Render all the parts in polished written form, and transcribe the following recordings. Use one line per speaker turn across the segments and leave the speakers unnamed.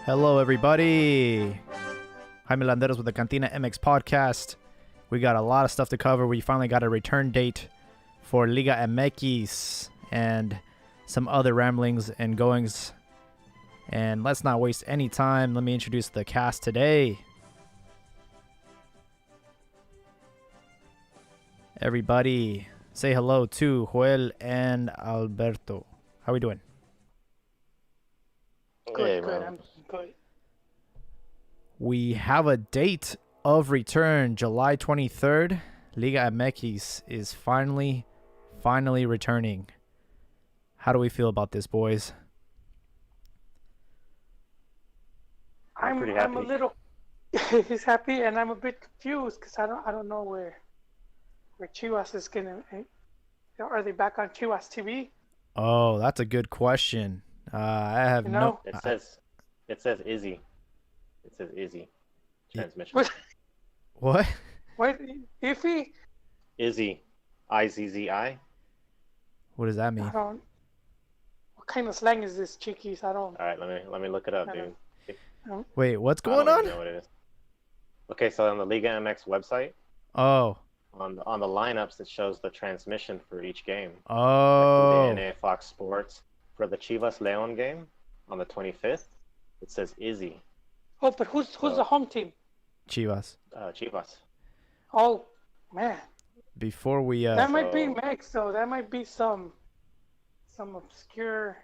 Hello, everybody. Jaime Landeros with the Cantina MX podcast. We got a lot of stuff to cover. We finally got a return date for Liga MX and some other ramblings and goings. And let's not waste any time. Let me introduce the cast today. Everybody, say hello to Joel and Alberto. How we doing?
Good, I'm good.
We have a date of return, July 23rd. Liga MX is finally returning. How do we feel about this, boys?
I'm
pretty happy.
a little. He's happy, and I'm a bit confused because I don't know where Chivas is gonna. Are they back on Chivas TV?
Oh, that's a good question. I have no.
It says Izzy. It says Izzy. Transmission.
What?
What? Iffy?
Izzy. IZZI.
What does that mean?
I don't. What kind of slang is this, Chiquis? I don't.
All right, let me look it up, dude.
Wait, what's
I
going
don't
on?
even know what it is. Okay, so on the Liga MX website,
Oh.
on the lineups, it shows the transmission for each game.
Oh.
Like Fox Sports. For the Chivas León game on the 25th, it says Izzy.
Oh, but who's the home team?
Chivas.
Chivas.
Oh, man.
Before we
That might be Mex, though. That might be some obscure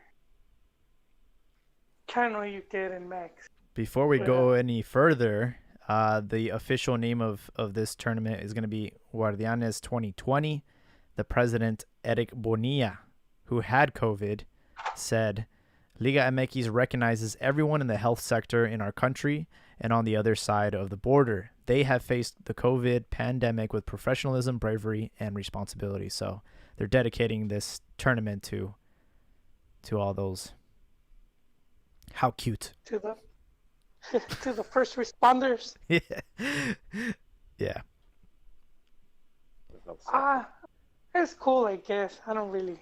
channel you get in Mex.
Before we go any further, the official name of this tournament is going to be Guard1anes 2020. The president, Eric Bonilla, who had COVID, said, Liga MX recognizes everyone in the health sector in our country and on the other side of the border. They have faced the COVID pandemic with professionalism, bravery, and responsibility. So they're dedicating this tournament to all those. How cute.
To the first responders.
Yeah.
It's cool, I guess. I don't really.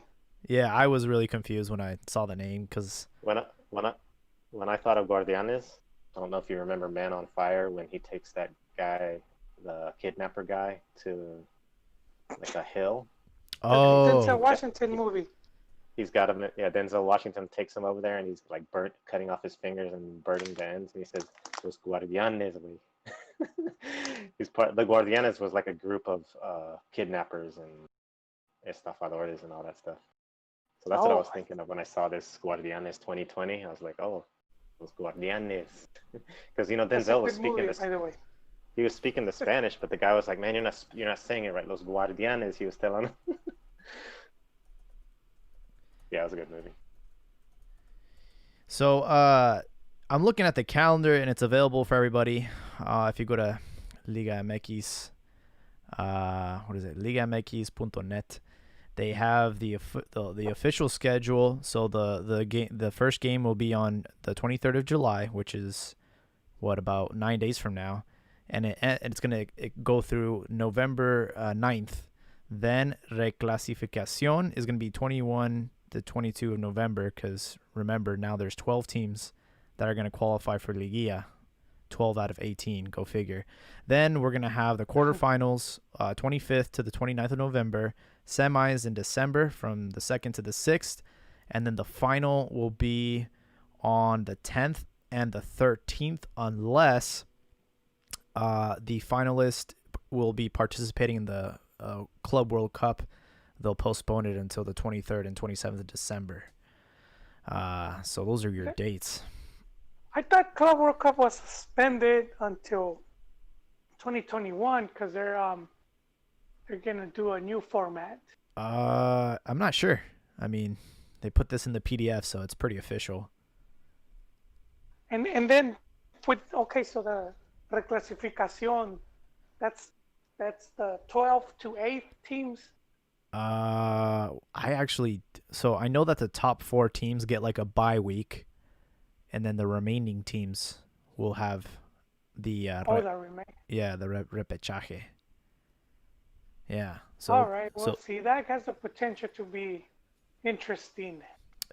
Yeah, I was really confused when I saw the name because
When I thought of Guard1anes, I don't know if you remember Man on Fire when he takes that guy, the kidnapper guy, to like a hill.
Denzel Washington movie.
He's got him. Yeah, Denzel Washington takes him over there, and he's like cutting off his fingers and burning the ends. And he says, "Los Guardianes." The Guardianes was like a group of kidnappers and estafadores and all that stuff. So that's what I was thinking of when I saw this Guard1anes 2020. I was like, oh, Los Guardianes, because Denzel was speaking this. By the way. He was speaking the Spanish, but the guy was like, man, you're not saying it right. Los Guardianes. He was telling him. Yeah, it was a good movie.
So I'm looking at the calendar and it's available for everybody. If you go to Liga MX, what is it? ligamx.net. They have the official schedule. So the first game will be on the 23rd of July, which is about 9 days from now, and it's gonna go through November 9th. Then reclasificación is gonna be 21 to 22 of November, because remember now there's 12 teams that are gonna qualify for Liguilla. 12 out of 18, go figure. Then we're gonna have the quarterfinals, 25th to the 29th of November. Semis in December from the 2nd to the 6th, and then the final will be on the 10th and the 13th, unless the finalist will be participating in the Club World Cup. They'll postpone it until the 23rd and 27th of December. So those are your dates.
I thought Club World Cup was suspended until 2021 because they're gonna do a new format.
I'm not sure. I mean, they put this in the PDF, so it's pretty official.
And then so the reclasificación, that's the 12 to 8 teams.
I know that the top 4 teams get like a bye week, and then the remaining teams will have the repechaje. Yeah. So
all right. Well, see, that has the potential to be interesting.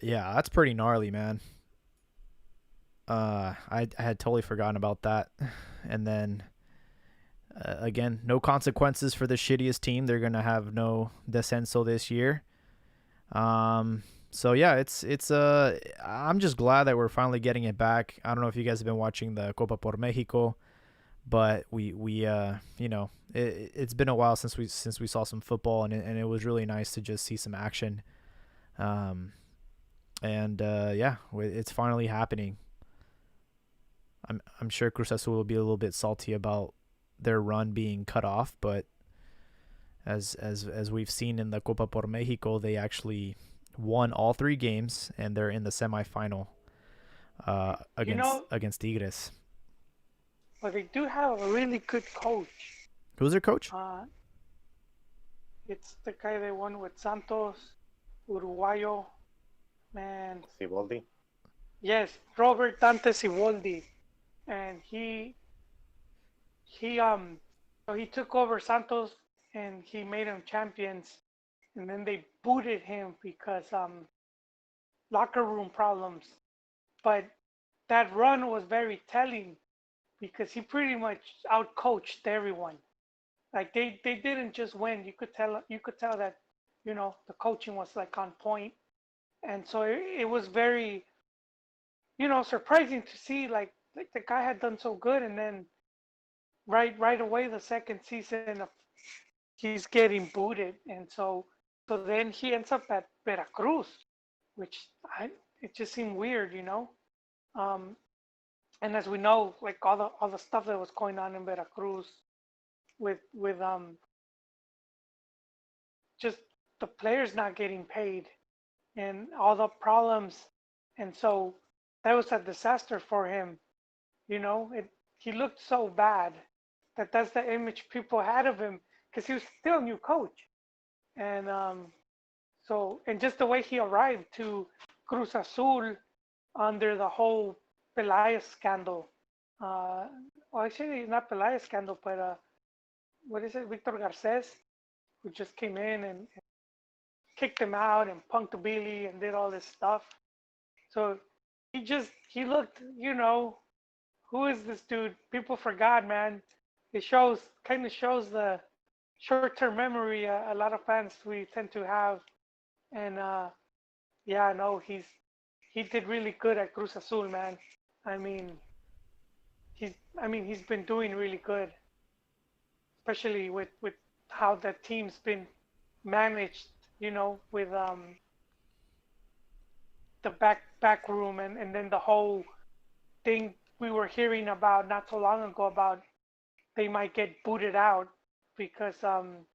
Yeah, that's pretty gnarly, man. I had totally forgotten about that. And then again, no consequences for the shittiest team. They're gonna have no descenso this year. So yeah, it's I'm just glad that we're finally getting it back. I don't know if you guys have been watching the Copa por Mexico, but we you know, it's been a while since we saw some football, and it was really nice to just see some action. Um, and yeah, it's finally happening. I'm sure Cruz Azul will be a little bit salty about their run being cut off, but as we've seen in the Copa por Mexico, they actually won all 3 games, and they're in the semifinal
You know,
against Tigres.
but they do have a really good coach.
Who's their coach?
It's the guy they won with Santos, Uruguayo, man.
Siboldi.
Yes, Robert Dante Siboldi, and he so he took over Santos and he made them champions, and then they booted him because locker room problems. But that run was very telling because he pretty much outcoached everyone. Like they didn't just win. You could tell that the coaching was like on point, and so it was very surprising to see like the guy had done so good, and then right away the second season of he's getting booted, and so then he ends up at Veracruz, which it just seemed weird. Um, and as we know, like all the stuff that was going on in Veracruz with just the players not getting paid and all the problems, and so that was a disaster for him. He looked so bad that's the image people had of him because he was still a new coach, and and just the way he arrived to Cruz Azul under the whole Pelaez scandal. Uh, well, actually, not Pelaez scandal, but what is it? Victor Garces, who just came in and kicked him out and punked Billy and did all this stuff. So he looked, who is this dude? People forgot, man. It kind of shows the short-term memory a lot of fans we tend to have, and yeah, no, he did really good at Cruz Azul, man. I mean, he's been doing really good, especially with how the team's been managed, with the back room, and then the whole thing we were hearing about not so long ago about they might get booted out because the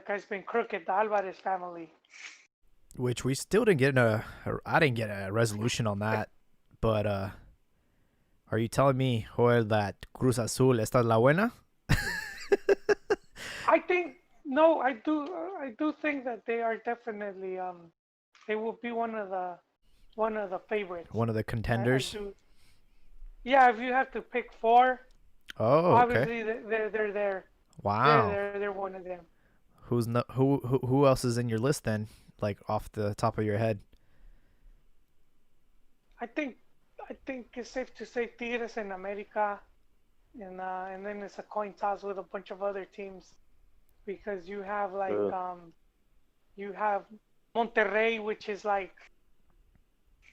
guy's been crooked, the Alvarez family.
Which we still didn't get I didn't get a resolution on that. But are you telling me, Joel, that Cruz Azul esta es la buena?
I think no, I do think that they are definitely they will be one of the favorites.
One of the contenders.
Yeah, if you have to pick 4,
Oh, okay.
obviously they're there.
Wow.
They're one of them.
Who else is in your list then? Like off the top of your head?
I think it's safe to say Tigres and America, and then it's a coin toss with a bunch of other teams, because you have you have Monterrey, which is like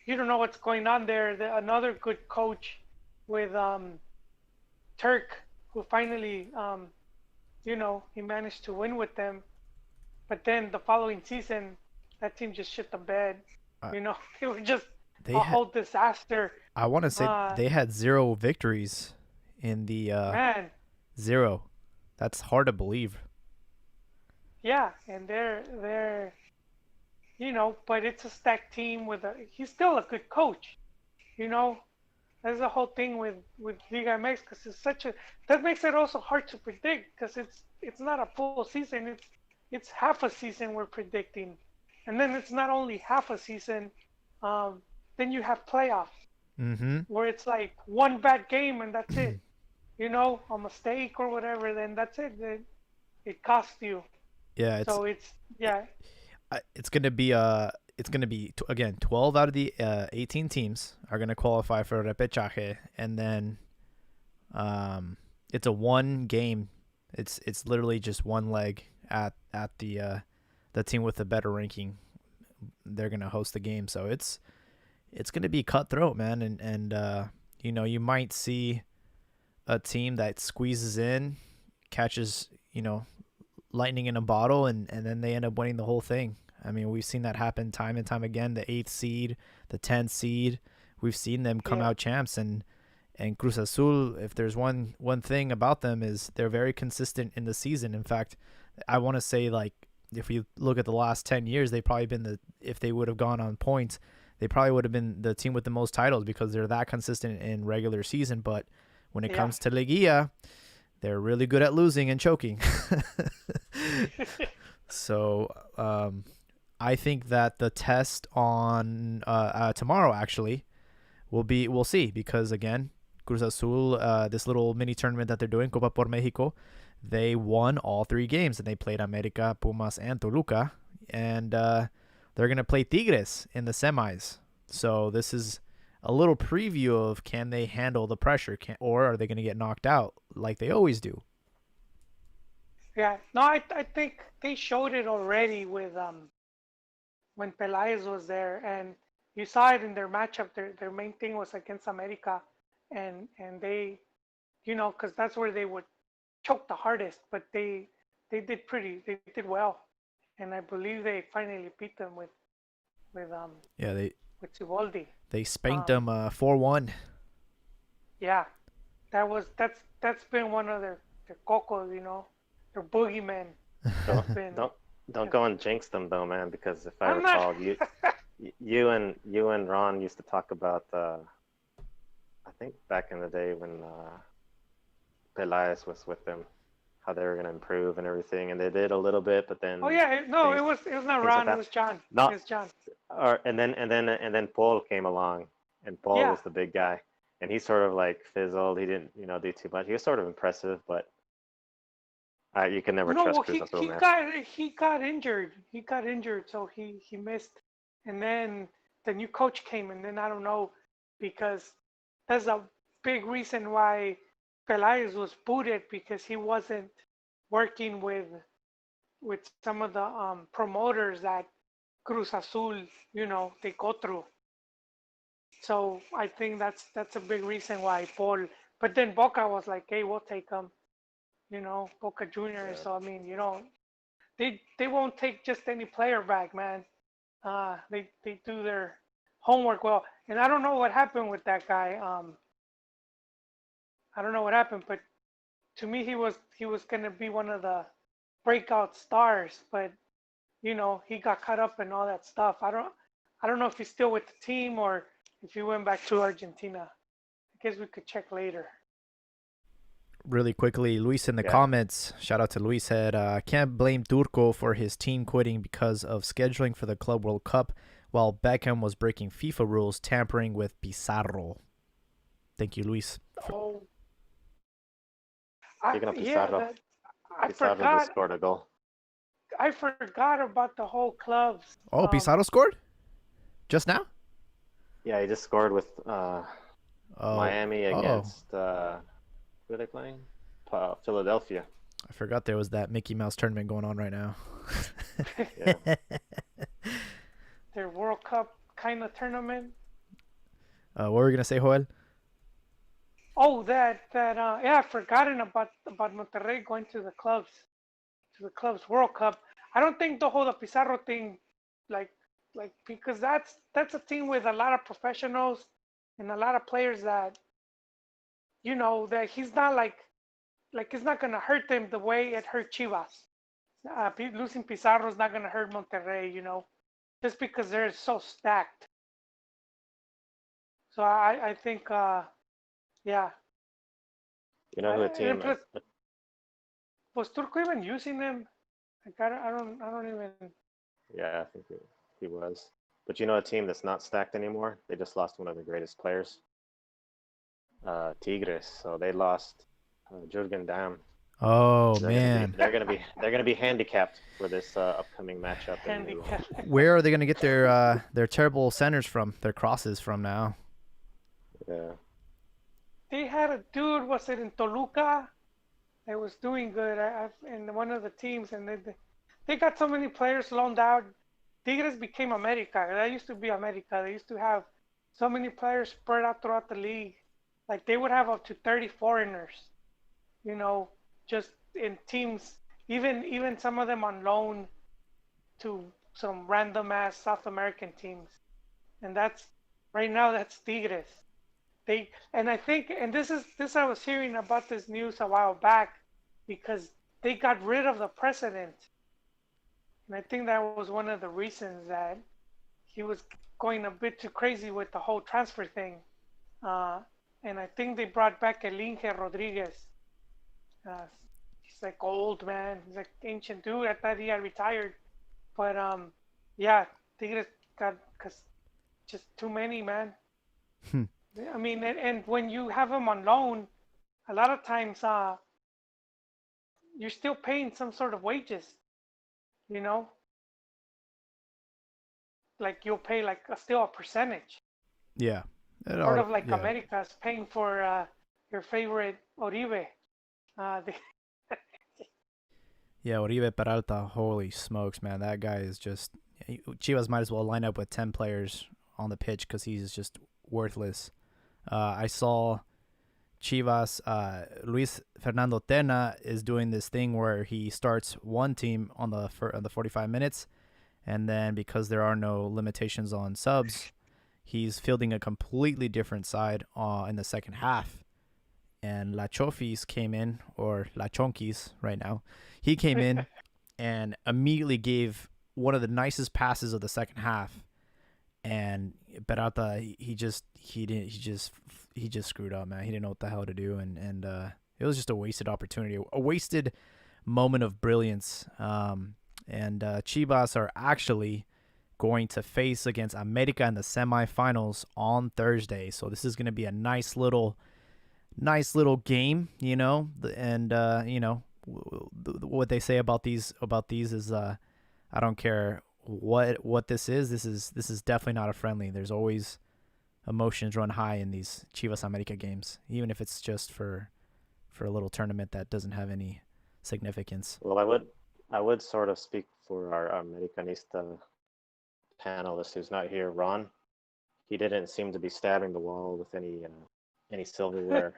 you don't know what's going on there. Another good coach with Turk, who finally he managed to win with them, but then the following season that team just shit the bed. It was just a whole disaster.
I want to say they had 0 victories in the
man.
0. That's hard to believe.
Yeah, and they're but it's a stacked team he's still a good coach. That's the whole thing with Liga MX, because that makes it also hard to predict, because it's not a full season, it's half a season we're predicting, and then it's not only half a season. Then you have playoffs, where it's like one bad game and that's it. A mistake or whatever, then that's it. It costs you.
Yeah.
It's gonna
be it's going to be, again, 12 out of the 18 teams are going to qualify for repechaje, and then it's a one game. It's literally just one leg at the team with the better ranking. They're going to host the game, so it's going to be cutthroat, man, and you know, you might see a team that squeezes in, catches, you know, lightning in a bottle, and then they end up winning the whole thing. I mean, we've seen that happen time and time again. The 8th seed, the 10th seed, we've seen them come out champs. And Cruz Azul, if there's one thing about them, is they're very consistent in the season. In fact, I want to say, like, if you look at the last 10 years, they've probably been if they would have gone on points, they probably would have been the team with the most titles because they're that consistent in regular season. But when it comes to Liguilla, they're really good at losing and choking. So I think that the test on tomorrow actually we'll see, because again, Cruz Azul, this little mini tournament that they're doing, Copa por Mexico, they won all 3 games, and they played America, Pumas, and Toluca, and they're going to play Tigres in the semis. So this is a little preview of, can they handle the pressure, or are they going to get knocked out like they always do?
Yeah, no, I think they showed it already with when Pelaez was there, and you saw it in their matchup. Their main thing was against America, and they, you know, because that's where they would choke the hardest. But they did well, and I believe they finally beat them with with Siboldi.
They spanked them 4-1.
Yeah, that's been one of their cocos, you know, their boogeymen.
Don't go and jinx them though, man, because if I recall, you and Ron used to talk about I think back in the day when Pelaez was with them, how they were going to improve and everything, and they did a little bit, but then
it was not Ron,
like
it was John.
No,
it was John.
And then Paul came along, and Paul was the big guy, and he sort of like fizzled. He didn't, you know, do too much. He was sort of impressive, but you can never trust Cruz Azul, man.
He got injured. He got injured, so he missed. And then the new coach came, and then I don't know, because that's a big reason why Pelaez was booted, because he wasn't working with some of the promoters that Cruz Azul, you know, they go through. So I think that's a big reason why Paul. But then Boca was like, hey, we'll take him. You know, Boca Juniors. Yeah. So I mean, you know, they won't take just any player back, man. They do their homework well. And I don't know what happened with that guy. I don't know what happened, but to me he was gonna be one of the breakout stars, but you know, he got caught up in all that stuff. I don't know if he's still with the team or if he went back to Argentina. I guess we could check later.
Really quickly, Luis in the comments, shout out to Luis, said, can't blame Turco for his team quitting because of scheduling for the Club World Cup while Beckham was breaking FIFA rules, tampering with Pizarro. Thank you, Luis.
Speaking of Pizarro, Pizarro just scored a goal.
I forgot about the whole clubs.
Oh, Pizarro scored? Just now?
Yeah, he just scored with Miami against... who are they playing? Philadelphia.
I forgot there was that Mickey Mouse tournament going on right now.
Their World Cup kind of tournament.
What were we gonna say, Joel?
Oh, I've forgotten about Monterrey going to the clubs World Cup. I don't think the whole Pizarro thing, like because that's a team with a lot of professionals and a lot of players that, you know, that he's not like it's not gonna hurt them the way it hurt Chivas. Losing Pizarro is not gonna hurt Monterrey, you know, just because they're so stacked. So I think, yeah.
You know who a team is?
Was Turco even using them? Like, I don't even.
Yeah, I think he was. But you know a team that's not stacked anymore? They just lost one of the greatest players. Tigres. So they lost Jurgen Damm.
Oh
They're
man,
they're gonna be handicapped for this upcoming matchup.
Handicap.
where are they gonna get their terrible centers from? Their crosses from now?
Yeah.
They had a dude, was it in Toluca? That was doing good in one of the teams, and they got so many players loaned out. Tigres became America. That used to be America. They used to have so many players spread out throughout the league. Like they would have up to 30 foreigners, you know, just in teams. Even some of them on loan to some random ass South American teams. And that's right now that's Tigres. And I think and this I was hearing about this news a while back because they got rid of the president. And I think that was one of the reasons that he was going a bit too crazy with the whole transfer thing. Uh, and I think they brought back Elinge Rodriguez. Uh, he's like old man. He's like ancient dude. I thought he had retired, but yeah, Tigres got because just too many, man.
Hmm.
I mean, and when you have them on loan, a lot of times you're still paying some sort of wages, you know, like you'll pay like still a percentage,
Yeah.
sort of like
Yeah.
America's paying for your favorite Oribe. They,
Yeah, Uribe Peralta, holy smokes, man. That guy is just... Chivas might as well line up with 10 players on the pitch because he's just worthless. I saw Chivas, Luis Fernando Tena is doing this thing where he starts one team on the 45 minutes, and then because there are no limitations on subs, he's fielding a completely different side in the second half. And La Chofis came in, or La Chonquis right now. He came in and immediately gave one of the nicest passes of the second half. And Peralta, he just screwed up, man. He didn't know what the hell to do, and it was just a wasted opportunity, a wasted moment of brilliance. And Chivas are actually going to face against America in the semifinals on Thursday. So this is going to be a nice little game, you know. And you know what they say about these is I don't care what this is. This is definitely not a friendly. There's always emotions run high in these Chivas America games, even if it's just for a little tournament that doesn't have any significance.
Well, I would sort of speak for our Americanista panelist who's not here, Ron. He didn't seem to be stabbing the wall with any silverware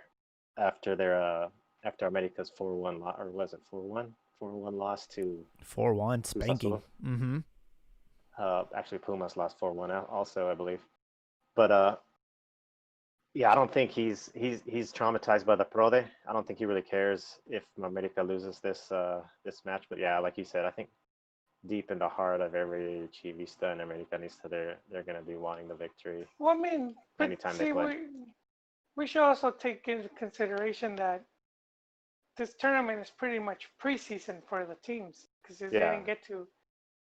after after America's 4-1 or was it 4-1? 4-1 loss to
4-1 spanking. Mm-hmm.
Actually, Pumas lost 4-1 also, I believe. But yeah, I don't think he's traumatized by the Prode. I don't think he really cares if America loses this match. But yeah, like you said, I think deep in the heart of every Chivista and Americanista, they're going to be wanting the victory.
well, I mean, but
Anytime
see,
they play.
we should also take into consideration that this tournament is pretty much preseason for the teams because they didn't get to.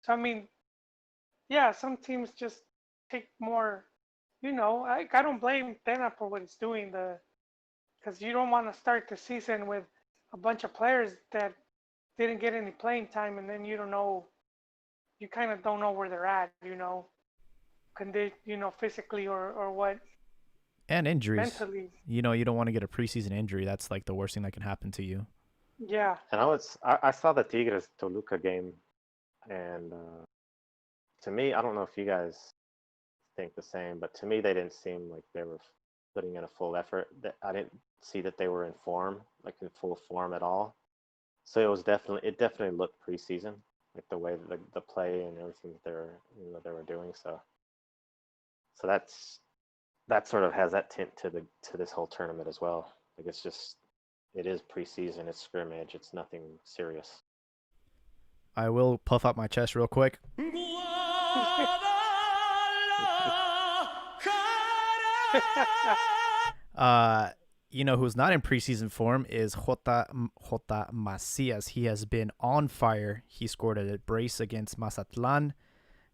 So I mean, yeah, some teams just take more. You know, I don't blame Tena for what he's doing. Because you don't want to start the season with a bunch of players that didn't get any playing time, and then you don't know. You kind of don't know where they're at. You know, can they, physically or what?
And injuries.
Mentally.
You know, you don't want to get a preseason injury. That's like the worst thing that can happen to you.
Yeah.
And I saw the Tigres Toluca game, and to me, I don't know if you guys think the same, but to me, they didn't seem like they were putting in a full effort. I didn't see that they were in form, like in full form at all. So it definitely looked preseason, like the way the play and everything that they were doing. So that sort of has that tint to this whole tournament as well. Like it is preseason, it's scrimmage, it's nothing serious.
I will puff up my chest real quick. You know who's not in preseason form is J. Macias. He has been on fire. He scored a brace against Mazatlan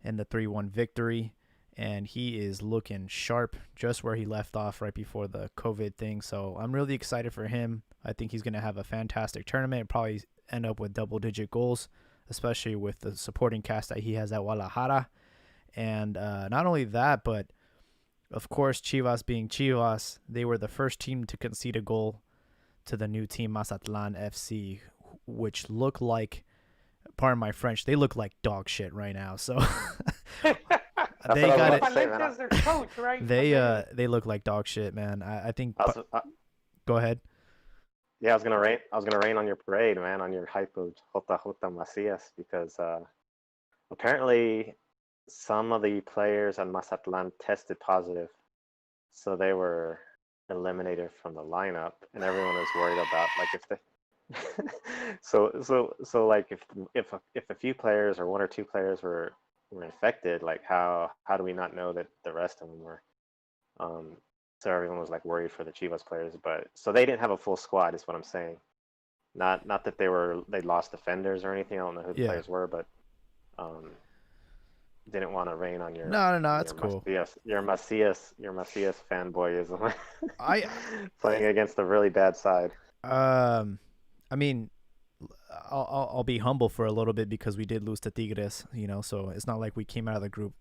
in the 3-1 victory. and he is looking sharp, just where he left off right before the COVID thing. So I'm really excited for him. I think he's going to have a fantastic tournament, probably end up with double-digit goals, especially with the supporting cast that he has at Guadalajara. And not only that, but of course, Chivas being Chivas, they were the first team to concede a goal to the new team, Mazatlan FC, which look like, pardon my French, they look like dog shit right now. So they got it.
Valencia's their coach, right?
They look like dog shit, man. I think. Go ahead.
Yeah, I was gonna rain on your parade, man, on your hype of Jota Macias, because apparently some of the players on Mazatlan tested positive, so they were eliminated from the lineup, and everyone was worried about like if they so like if a few players or one or two players were infected, like how do we not know that the rest of them were? So everyone was like worried for the Chivas players, but so they didn't have a full squad, is what I'm saying. Not that they lost defenders or anything. I don't know who the players were, but didn't want to rain on your
no, it's cool.
Your Macias fanboyism.
I
playing against a really bad side.
I mean, I'll be humble for a little bit because we did lose to Tigres, so it's not like we came out of the group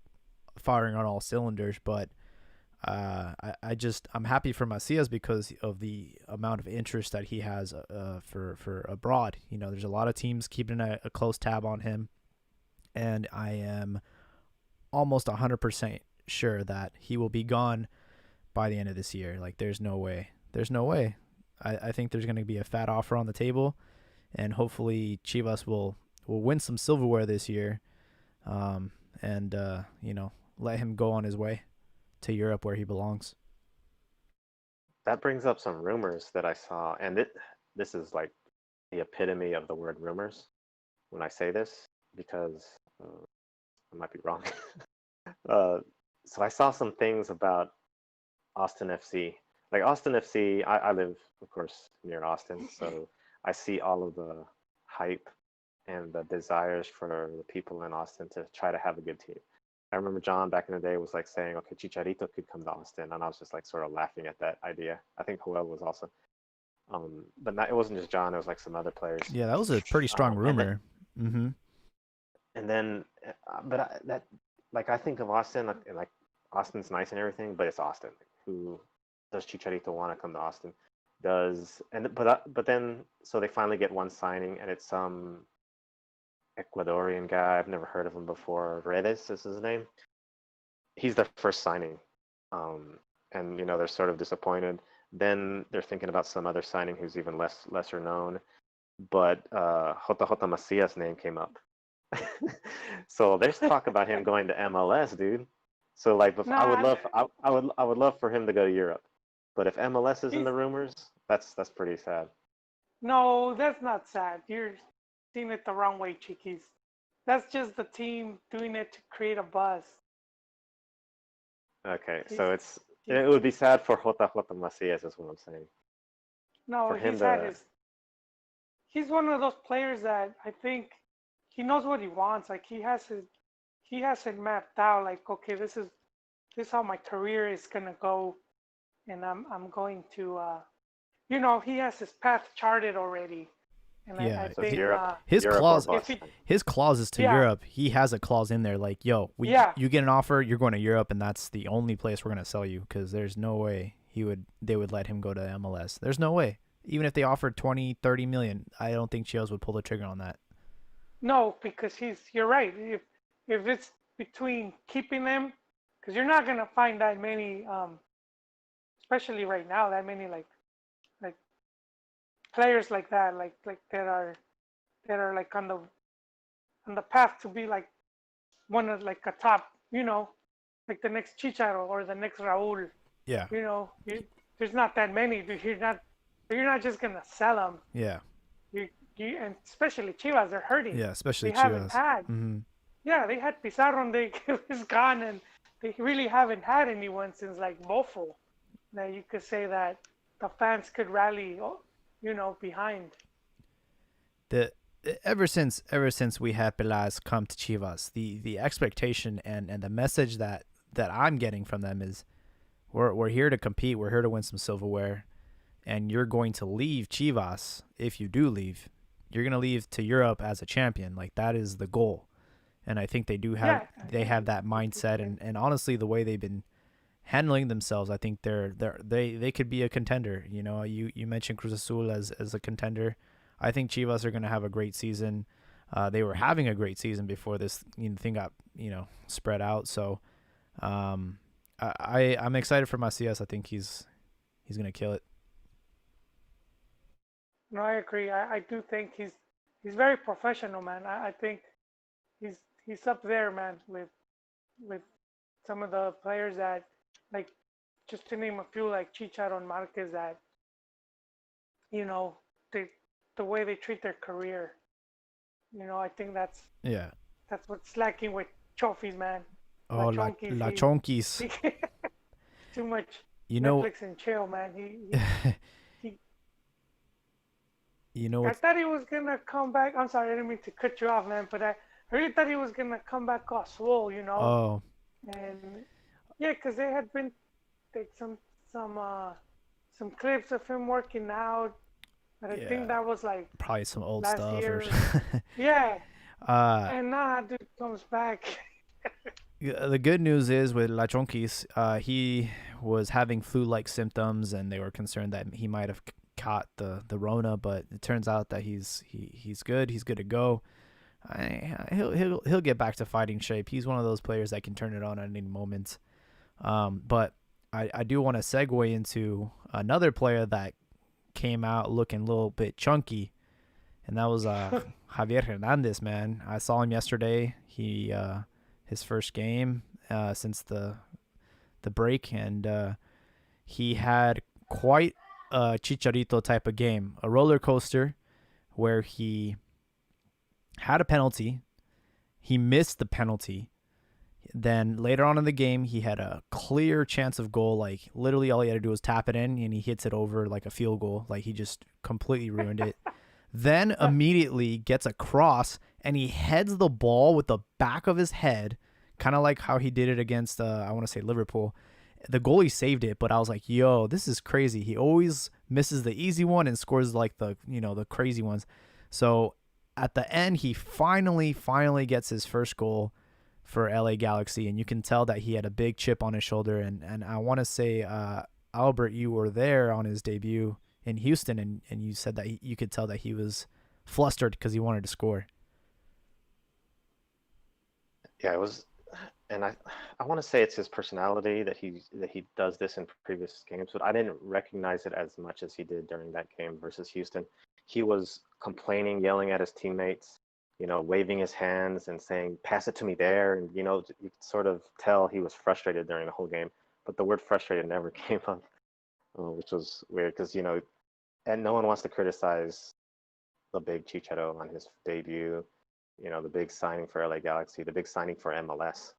firing on all cylinders, but I'm happy for Macias because of the amount of interest that he has for abroad. There's a lot of teams keeping a close tab on him, and I am almost 100% sure that he will be gone by the end of this year. Like, there's no way. I think there's going to be a fat offer on the table, and hopefully Chivas will win some silverware this year, and let him go on his way to Europe where he belongs.
That brings up some rumors that I saw, and this is like the epitome of the word rumors when I say this, because I might be wrong. So I saw some things about Austin FC. Like Austin FC, I live, of course, near Austin, so I see all of the hype and the desires for the people in Austin to try to have a good team. I remember John back in the day was like saying, okay, Chicharito could come to Austin, and I was just like sort of laughing at that idea. I think Joel was also, but it wasn't just John. It was like some other players.
Yeah, that was a pretty strong rumor.
And then, I think of Austin, like Austin's nice and everything, but it's Austin. Who does Chicharito want to come to Austin? But then so they finally get one signing, and it's some Ecuadorian guy. I've never heard of him before. Redes is his name. He's their first signing, and they're sort of disappointed. Then they're thinking about some other signing who's even lesser known, but Jota Macias' name came up. So there's talk about him going to MLS, dude. So like, I would love for him to go to Europe, but if MLS is in the rumors, that's pretty sad.
No, that's not sad. You're seeing it the wrong way, Chiquis. That's just the team doing it to create a buzz.
Okay, so it would be sad for Jota Macias, is what I'm saying.
No, he's one of those players that I think he knows what he wants. Like he has it mapped out. Like, okay, this is how my career is gonna go, and I'm going to he has his path charted already. And
yeah,
I think
his clauses to Europe, he has a clause in there like, yo, you get an offer, you're going to Europe, and that's the only place we're going to sell you, because there's no way they would let him go to MLS. There's no way. Even if they offered 20-30 million, I don't think Chivas would pull the trigger on that.
No, because you're right. If it's between keeping them, because you're not going to find that many, especially right now, that many like players like that, like that are like on the path to be like one of like a top, like the next Chicharito or the next Raúl.
Yeah.
There's not that many. You're not just gonna sell them.
Yeah.
And especially Chivas, they're hurting.
Yeah, especially
they
Chivas.
Haven't had.
Mm-hmm.
Yeah, they had Pizarro, and he was gone, and they really haven't had anyone since like Bofo. Now you could say that the fans could rally, behind.
Ever since we had Peláez come to Chivas, the expectation and the message that that I'm getting from them is we're here to compete. We're here to win some silverware, and you're going to leave Chivas. If you do leave, you're going to leave to Europe as a champion. Like, that is the goal. And I think they do have that mindset, and honestly, the way they've been handling themselves, I think they could be a contender. You know, you mentioned Cruz Azul as a contender. I think Chivas are going to have a great season. They were having a great season before this thing got spread out. So I'm excited for Macias. I think he's going to kill it.
No, I agree. I do think he's very professional, man. I think he's up there, man, with some of the players that, like, just to name a few, like Chicharito and Marquez, that the way they treat their career. I think that's what's lacking with Chofis, man.
Oh, La Chonquis.
Too much
Netflix
and chill, man. He
I
thought he was gonna come back. I'm sorry, I didn't mean to cut you off, man, but I really thought he was gonna come back all swole,
Oh.
And yeah, because they had been like some clips of him working out, but I think that was like
probably some old
last
stuff.
Year.
Or
yeah. And dude comes back.
The good news is with La Chonquis, he was having flu-like symptoms, and they were concerned that he might have caught the Rona, but it turns out that he's good. He's good to go. He'll get back to fighting shape. He's one of those players that can turn it on at any moment. But I do want to segue into another player that came out looking a little bit chunky, and that was Javier Hernandez, man. I saw him yesterday. He his first game since the break, and he had quite a Chicharito type of game, a roller coaster where he had a penalty. He missed the penalty. Then later on in the game, he had a clear chance of goal. Like, literally all he had to do was tap it in, and he hits it over like a field goal. Like, he just completely ruined it. Then immediately gets a cross, and he heads the ball with the back of his head, kind of like how he did it against, I want to say Liverpool. The goalie saved it, but I was like, yo, this is crazy. He always misses the easy one and scores like the crazy ones. So at the end, he finally gets his first goal for LA Galaxy, and you can tell that he had a big chip on his shoulder. And I want to say, Albert, you were there on his debut in Houston, and you said that you could tell that he was flustered because he wanted to score.
Yeah, it was, and I want to say it's his personality that he does this in previous games, but I didn't recognize it as much as he did during that game versus Houston. He was complaining, yelling at his teammates, waving his hands and saying, "Pass it to me there," and you could sort of tell he was frustrated during the whole game. But the word "frustrated" never came up, which was weird because and no one wants to criticize the big Chicharito on his debut. The big signing for LA Galaxy, the big signing for MLS.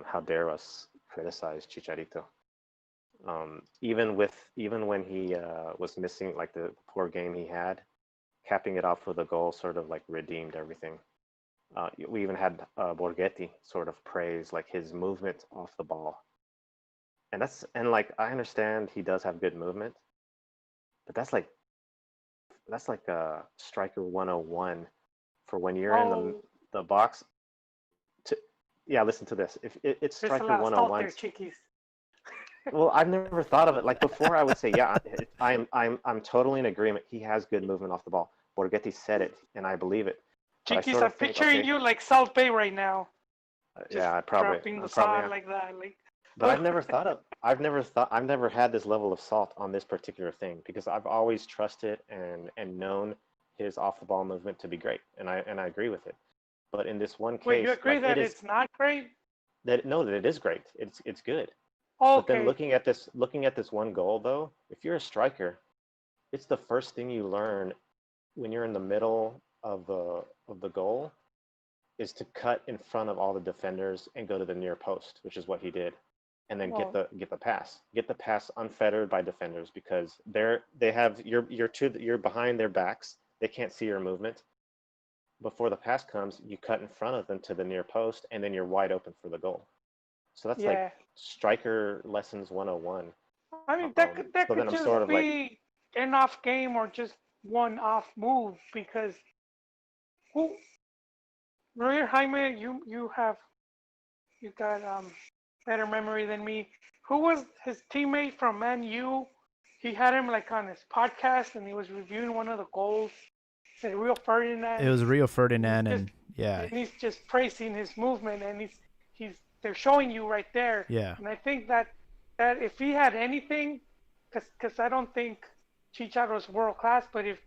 How dare us criticize Chicharito? Even when he was missing, like the poor game he had, capping it off with a goal sort of like redeemed everything. We even had Borghetti sort of praise like his movement off the ball, and like I understand he does have good movement, but that's like a striker 101 for when you're in the box. Listen to this. If it's striker 101. Well, I've never thought of it. Like before, I would say, yeah, I'm totally in agreement. He has good movement off the ball. Borghetti said it, and I believe it.
Chiquis, I'm picturing you like Salt Bay right now.
Yeah, probably.
Dropping the salt like that, like.
But I've never had this level of salt on this particular thing because I've always trusted and known his off the ball movement to be great, and I agree with it. But in this one case,
wait, you agree that it's not great?
That it is great. It's good.
Oh,
okay. But then looking at this one goal though, if you're a striker, it's the first thing you learn when you're in the middle of the goal is to cut in front of all the defenders and go to the near post, which is what he did. And then get the pass unfettered by defenders because you're behind their backs. They can't see your movement. Before the pass comes, you cut in front of them to the near post, and then you're wide open for the goal. So that's
Yeah.
like striker lessons 101.
I mean, that could
So then I'm
just
sort of like,
be an off game or just one off move because who Roger Jaime, you got better memory than me. Who was his teammate from Man U? He had him like on his podcast and he was reviewing one of the goals. Said Rio Ferdinand.
It was Rio
And
Ferdinand, and
he's just praising his movement and they're showing you right there.
yeah.
And I think that if he had anything, because I don't think Chicharo's world class, but if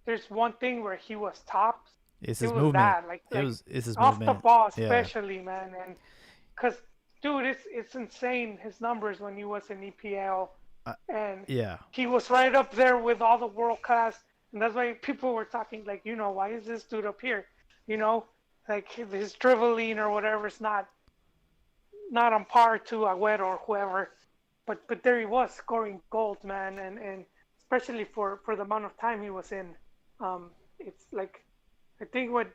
there's one thing where he was tops,
It's
it
his
was
movement.
that, like
It's his
off
movement.
the ball
Yeah.
especially, man. And because dude, it's insane his numbers when he was in EPL, and
Yeah.
he was right up there with all the world class, and that's why people were talking like, why is this dude up here? Like his dribbling or whatever is not on par to Agüero or whoever, but there he was scoring goals, man, and especially for the amount of time he was in, it's like I think what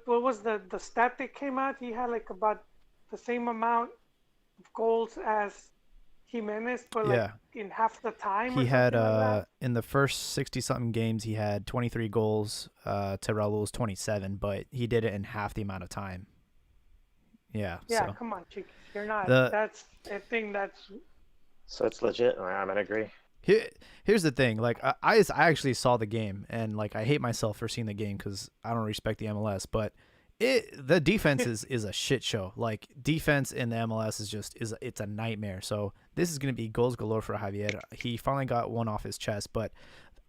was the stat that came out? He had like about the same amount of goals as Jimenez, but like in half the time.
He had
like
in the first 60-something games, he had 23 goals to Raul's 27, but he did it in half the amount of time. Yeah.
Yeah,
so.
come on, Chiqui. You're not. That's I think that's.
So it's legit. I'm gonna agree.
Here's the thing. Like I actually saw the game, and like I hate myself for seeing the game because I don't respect the MLS, but the defense is a shit show. Like defense in the MLS it's a nightmare. So this is gonna be goals galore for Javier. He finally got one off his chest, but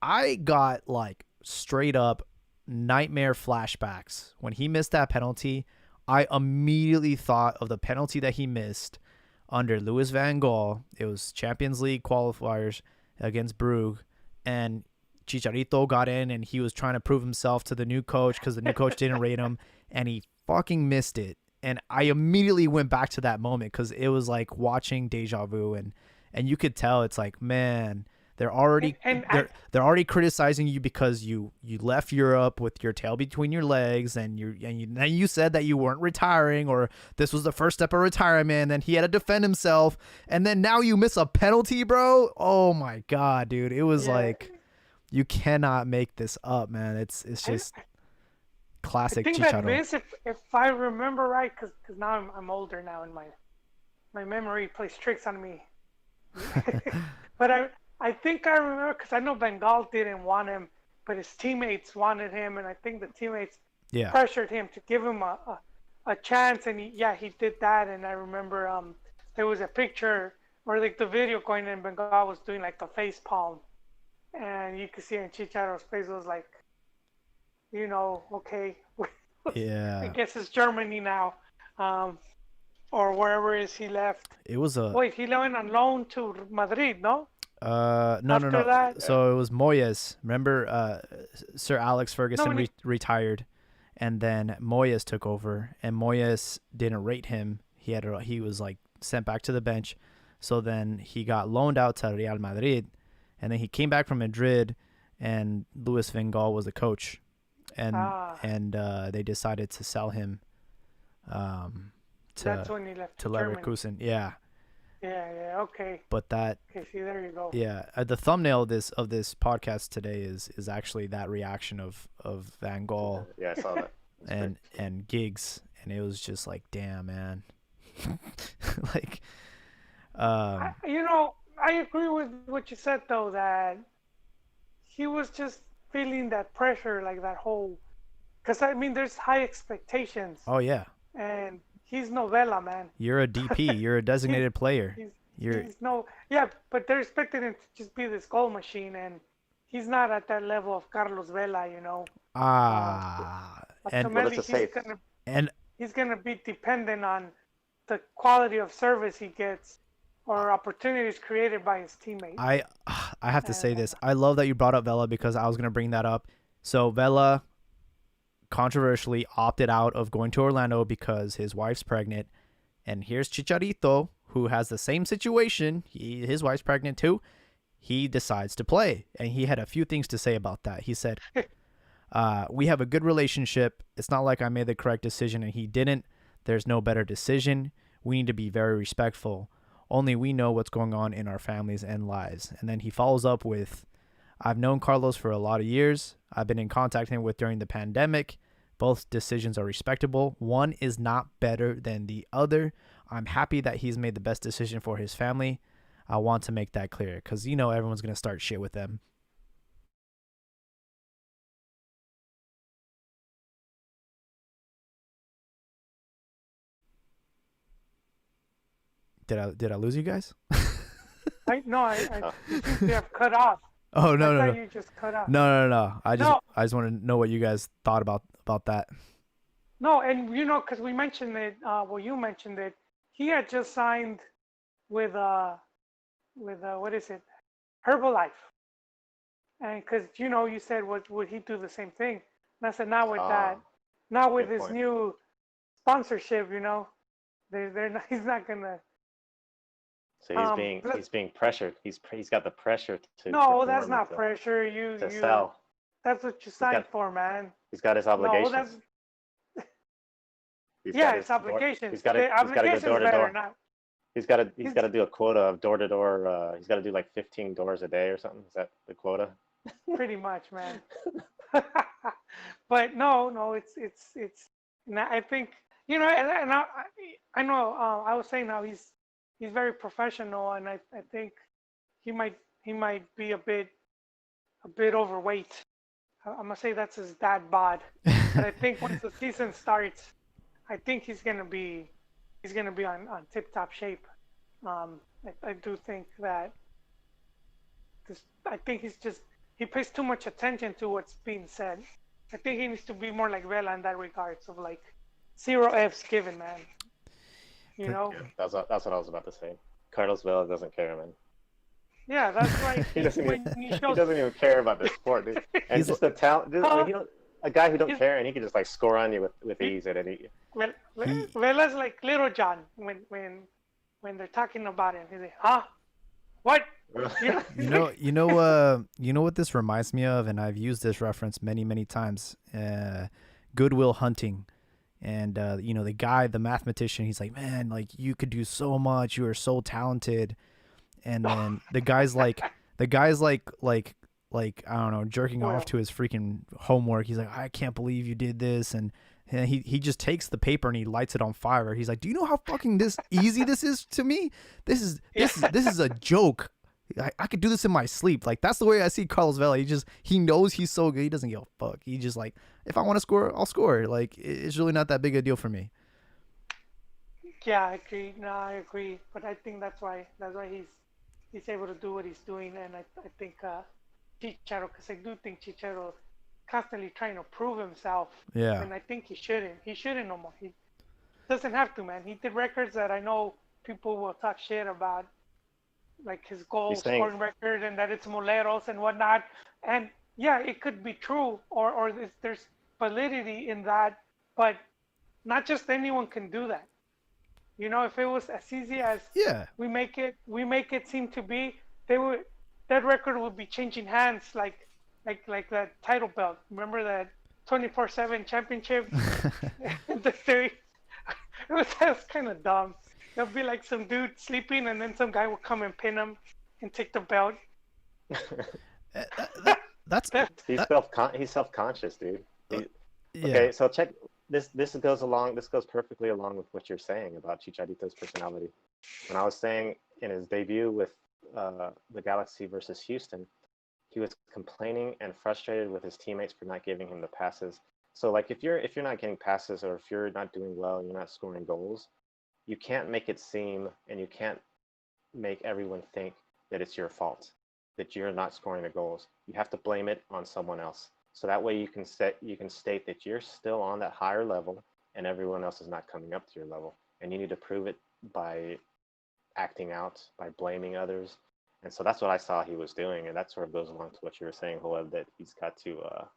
I got like straight up nightmare flashbacks when he missed that penalty. I immediately thought of the penalty that he missed under Louis van Gaal. It was Champions League qualifiers against Brugge, and Chicharito got in, and he was trying to prove himself to the new coach because the new coach didn't rate him, and he fucking missed it. And I immediately went back to that moment because it was like watching deja vu, and you could tell it's like, man, they're already they're already criticizing you because you left Europe with your tail between your legs, and you said that you weren't retiring, or this was the first step of retirement, and then he had to defend himself, and then now you miss a penalty, bro. Oh my god, dude, it was like you cannot make this up, man. It's just classic Chicharito.
I think that miss, if I remember right, because now I'm older now, and my memory plays tricks on me. But I think I remember because I know Bengal didn't want him, but his teammates wanted him, and I think the teammates pressured him to give him a chance, and he did that. And I remember there was a picture or like the video going, and Bengal was doing like the face palm, and you could see in Chicharo's face was like, okay, I guess it's Germany now, or wherever it is he left.
It was
wait, he went on loan to Madrid, no?
No.
That,
so it was Moyes. Remember, Sir Alex Ferguson retired, and then Moyes took over, and Moyes didn't rate him. He was like sent back to the bench. So then he got loaned out to Real Madrid, and then he came back from Madrid, and Louis van Gaal was the coach, and they decided to sell him.
That's when he left
to
Germany.
Leverkusen. Yeah.
Yeah, okay.
But that.
Okay, see, there you go.
Yeah, the thumbnail of this podcast today is actually that reaction of Van Gaal.
Yeah, I saw that.
and Giggs, and it was just like, damn, man. Like,
I agree with what you said though, that he was just feeling that pressure, like that whole. Because I mean, there's high expectations.
Oh yeah.
And he's novella, man.
You're a DP. You're a designated player.
But they're expecting him to just be this goal machine, and he's not at that level of Carlos Vela, he's gonna be dependent on the quality of service he gets or opportunities created by his teammates.
I have to say this. I love that you brought up Vela because I was gonna bring that up. So Vela controversially opted out of going to Orlando because his wife's pregnant, and here's Chicharito, who has the same situation. His wife's pregnant too. He decides to play, and he had a few things to say about that. He said, we have a good relationship. It's not like I made the correct decision and he didn't. There's no better decision. We need to be very respectful. Only we know what's going on in our families and lives. And then he follows up with, I've known Carlos for a lot of years. I've been in contact with during the pandemic. Both decisions are respectable. One is not better than the other. I'm happy that he's made the best decision for his family. I want to make that clear because, everyone's going to start shit with them. Did I lose you guys?
I you seem to have cut off.
Oh, no,
I
no,
thought
no.
you just cut off.
No. I
No.
just want to know what you guys thought about that.
No, and because we mentioned it, you mentioned it. He had just signed with what is it, Herbalife, and because you said would he do the same thing? And I said not with that, not with his new sponsorship. They're not, he's not gonna.
So he's being pressured. He's got the pressure to.
No, that's not pressure.
To sell.
That's what you signed for, man.
He's got his obligations.
No, it's obligations.
He's got to go door to door. He's got to do a quota of door to door. He's got to do like 15 doors a day or something. Is that the quota?
Pretty much, man. But no, it's. I think and I know. I was saying how he's very professional, and I think he might be a bit overweight. I'm gonna say that's his dad bod. But I think once the season starts, I think he's gonna be on tip-top shape. I do think that I think he pays too much attention to what's being said. I think he needs to be more like Vela in that regards of like 0 F's given, man.
Yeah, that's what I was about to say. Carlos Vela doesn't care, man.
Yeah, that's right.
he doesn't even care about the sport, dude. And he's just a talent. A guy who don't care, and he can just like score on you with ease at any.
Vela's like Little John when they're talking about him. He's like, huh? What?
You know what this reminds me of, and I've used this reference many times. Good Will Hunting, and the guy, the mathematician. He's like, man, like you could do so much. You are so talented. And then the guy's like I don't know, jerking off to his freaking homework. He's like, I can't believe you did this, and he just takes the paper and he lights it on fire. He's like, do you know how fucking easy this is to me? This is a joke. I could do this in my sleep. Like that's the way I see Carlos Vela. He knows he's so good. He doesn't give a fuck. He just like, if I want to score, I'll score. Like it's really not that big a deal for me.
Yeah, I agree. No, I agree. But I think that's why he's able to do what he's doing, and I think Chicharito, because I do think Chicharito constantly trying to prove himself.
Yeah.
And I think he shouldn't. He shouldn't no more. He doesn't have to, man. He did records that I know people will talk shit about, like his goal scoring record, and that it's moleros and whatnot. And yeah, it could be true, or there's validity in that, but not just anyone can do that. If it was as easy as we make it seem to be, that record would be changing hands like that title belt. Remember that 24/7 championship? That was kind of dumb. There'll be like some dude sleeping, and then some guy will come and pin him and take the belt.
He's self-conscious, dude. Okay, so check. This goes perfectly along with what you're saying about Chicharito's personality. When I was saying in his debut with the Galaxy versus Houston, he was complaining and frustrated with his teammates for not giving him the passes. So like if you're not getting passes, or if you're not doing well and you're not scoring goals, you can't make it seem, and you can't make everyone think that it's your fault, that you're not scoring the goals. You have to blame it on someone else. So that way you can state that you're still on that higher level and everyone else is not coming up to your level. And you need to prove it by acting out, by blaming others. And so that's what I saw he was doing. And that sort of goes along to what you were saying, Joel, that he's got to,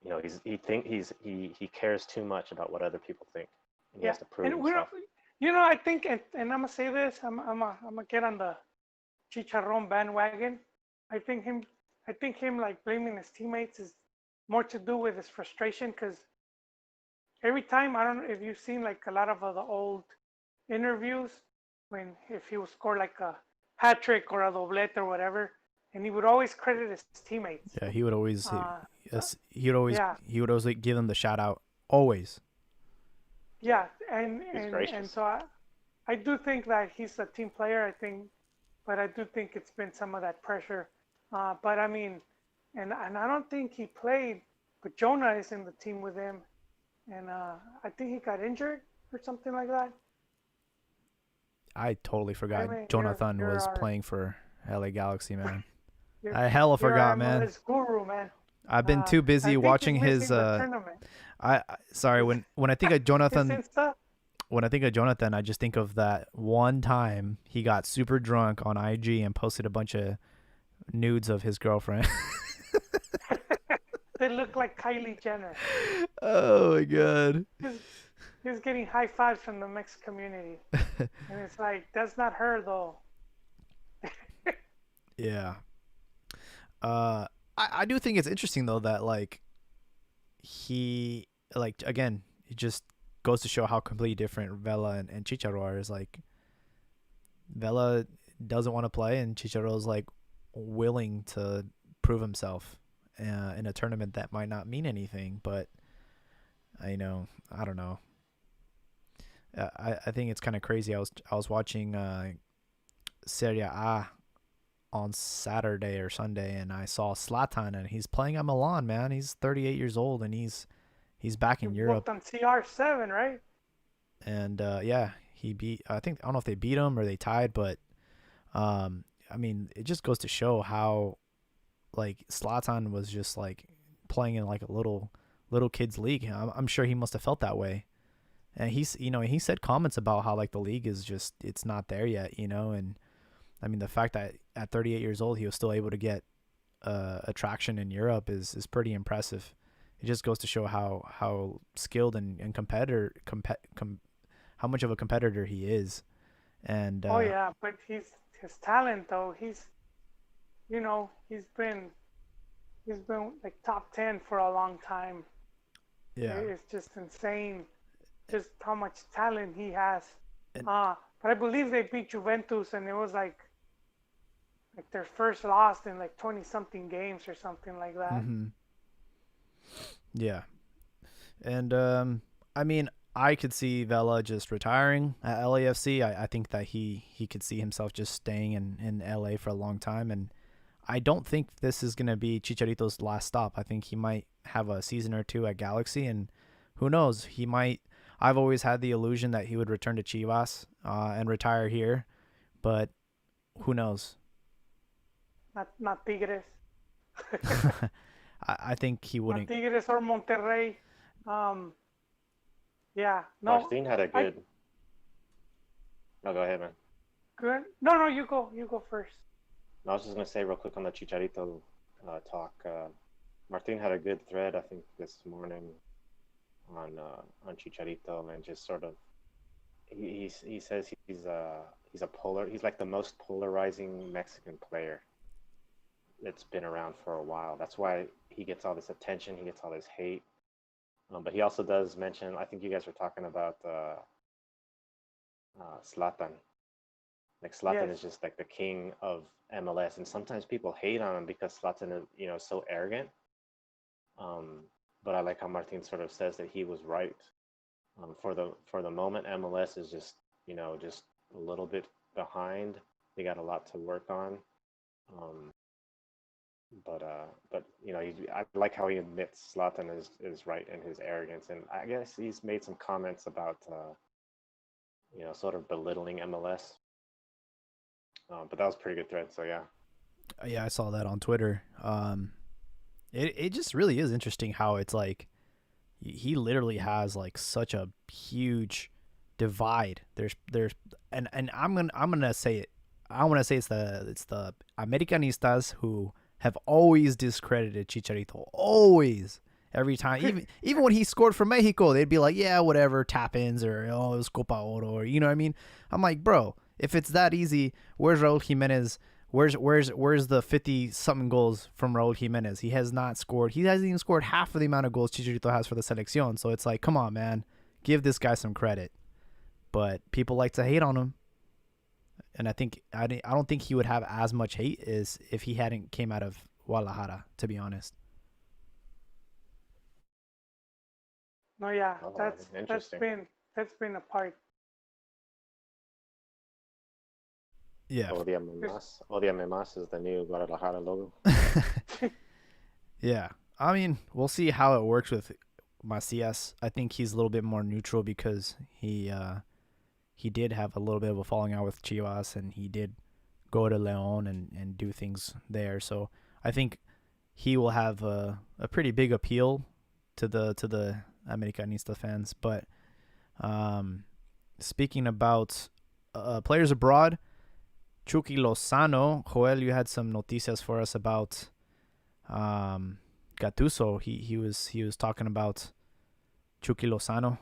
he cares too much about what other people think. And he has to prove himself.
I think, and I'm going to say this, I'm going to get on the Chicharron bandwagon. I think him like blaming his teammates is more to do with his frustration, because every time, I don't know if you've seen like a lot of the old interviews when if he would score like a hat trick or a doblete or whatever, and he would always credit his teammates.
Yeah, he would always
So,
he would always
yeah,
he would always like, give them the shout out always.
yeah,
He's
and
gracious.
so I do think that he's a team player. I think, but I do think it's been some of that pressure. But I mean, and I don't think he played, but Jonah is in the team with him, and I think he got injured or something like that.
I totally
I
forgot
mean,
Jonathan
you're
was
our
playing for LA Galaxy, man.
you're,
I hella
you're our
forgot, man.
MLS guru, man.
I've been too
I
busy
think he's
watching his
missing the tournament.
sorry,
His,
when I think of
his
Jonathan,
Insta.
when I think of Jonathan, I just think of that one time he got super drunk on IG and posted a bunch of nudes of his girlfriend.
They look like Kylie Jenner.
Oh my god.
He's, he's getting high fives from the mixed community, and it's like that's not her though.
Yeah. I do think it's interesting though that like he like again it just goes to show how completely different Vela and Chicharo are. Is like Vela doesn't want to play and Chicharo is like willing to prove himself in a tournament that might not mean anything, but I don't know. I think it's kind of crazy. I was watching Serie A on Saturday or Sunday, and I saw Zlatan, and he's playing at Milan. Man, he's 38 years old, and he's back
He
in
booked
Europe.
on CR7, right?
And yeah, he beat. I don't know if they beat him or they tied, but I mean, it just goes to show how like Zlatan was just like playing in like a little kids league. I'm sure he must have felt that way. And he said comments about how like the league is just it's not there yet, and I mean the fact that at 38 years old he was still able to get attraction in Europe is pretty impressive. It just goes to show how skilled and how much of a competitor he is. And
Oh yeah, but his talent though. He's been like top 10 for a long time.
yeah,
It's just insane, just how much talent he has.
and
But I believe they beat Juventus, and it was like their first loss in like 20 something games or something like that.
hmm yeah, and I mean I could see Vela just retiring at LAFC. I think that he could see himself just staying in LA for a long time, and I don't think this is gonna be Chicharito's last stop. I think he might have a season or two at Galaxy, and who knows, he might. I've always had the illusion that he would return to Chivas and retire here, but who knows?
Not Tigres,
I think he
not
wouldn't.
Tigres or Monterrey. Um, yeah, no,
Martin had a
I
good. No, go ahead, man.
good. No, you go. You go first.
No, I was just gonna say real quick on the Chicharito talk. Martin had a good thread, I think, this morning on Chicharito, and just sort of he says he's like the most polarizing Mexican player that's been around for a while. That's why he gets all this attention, he gets all this hate. But he also does mention, I think you guys were talking about Zlatan. Like Zlatan
Yes.
is just like the king of MLS, and sometimes people hate on him because Zlatan is, so arrogant. But I like how Martin sort of says that he was right. For the moment, MLS is just just a little bit behind. They got a lot to work on. Um, but I like how he admits Zlatan is right in his arrogance, and I guess he's made some comments about sort of belittling MLS. But that was a pretty good thread. So yeah.
Yeah, I saw that on Twitter. It just really is interesting how it's like he literally has like such a huge divide. There's and I'm gonna say it. I want to say it's the Americanistas who have always discredited Chicharito. Always. Every time, even when he scored for Mexico, they'd be like, yeah, whatever, tap-ins, or oh, it was Copa Oro, or you know what I mean? I'm like, bro, if it's that easy, where's Raul Jimenez Where's the 50 something goals from Raul Jimenez? He has not scored. He hasn't even scored half of the amount of goals Chicharito has for the selección. So it's like, come on, man, give this guy some credit. But people like to hate on him, and I don't think he would have as much hate as if he hadn't came out of Guadalajara, to be honest.
No, yeah,
Oh,
that's
interesting.
that's been a part.
Yeah.
Odiame más is the new Guadalajara logo.
Yeah. I mean, we'll see how it works with Macias. I think he's a little bit more neutral because he did have a little bit of a falling out with Chivas, and he did go to León and do things there. So I think he will have a pretty big appeal to the Americanista fans. But speaking about players abroad, Chucky Lozano, Joel, you had some noticias for us about Gattuso. He was talking about Chucky Lozano.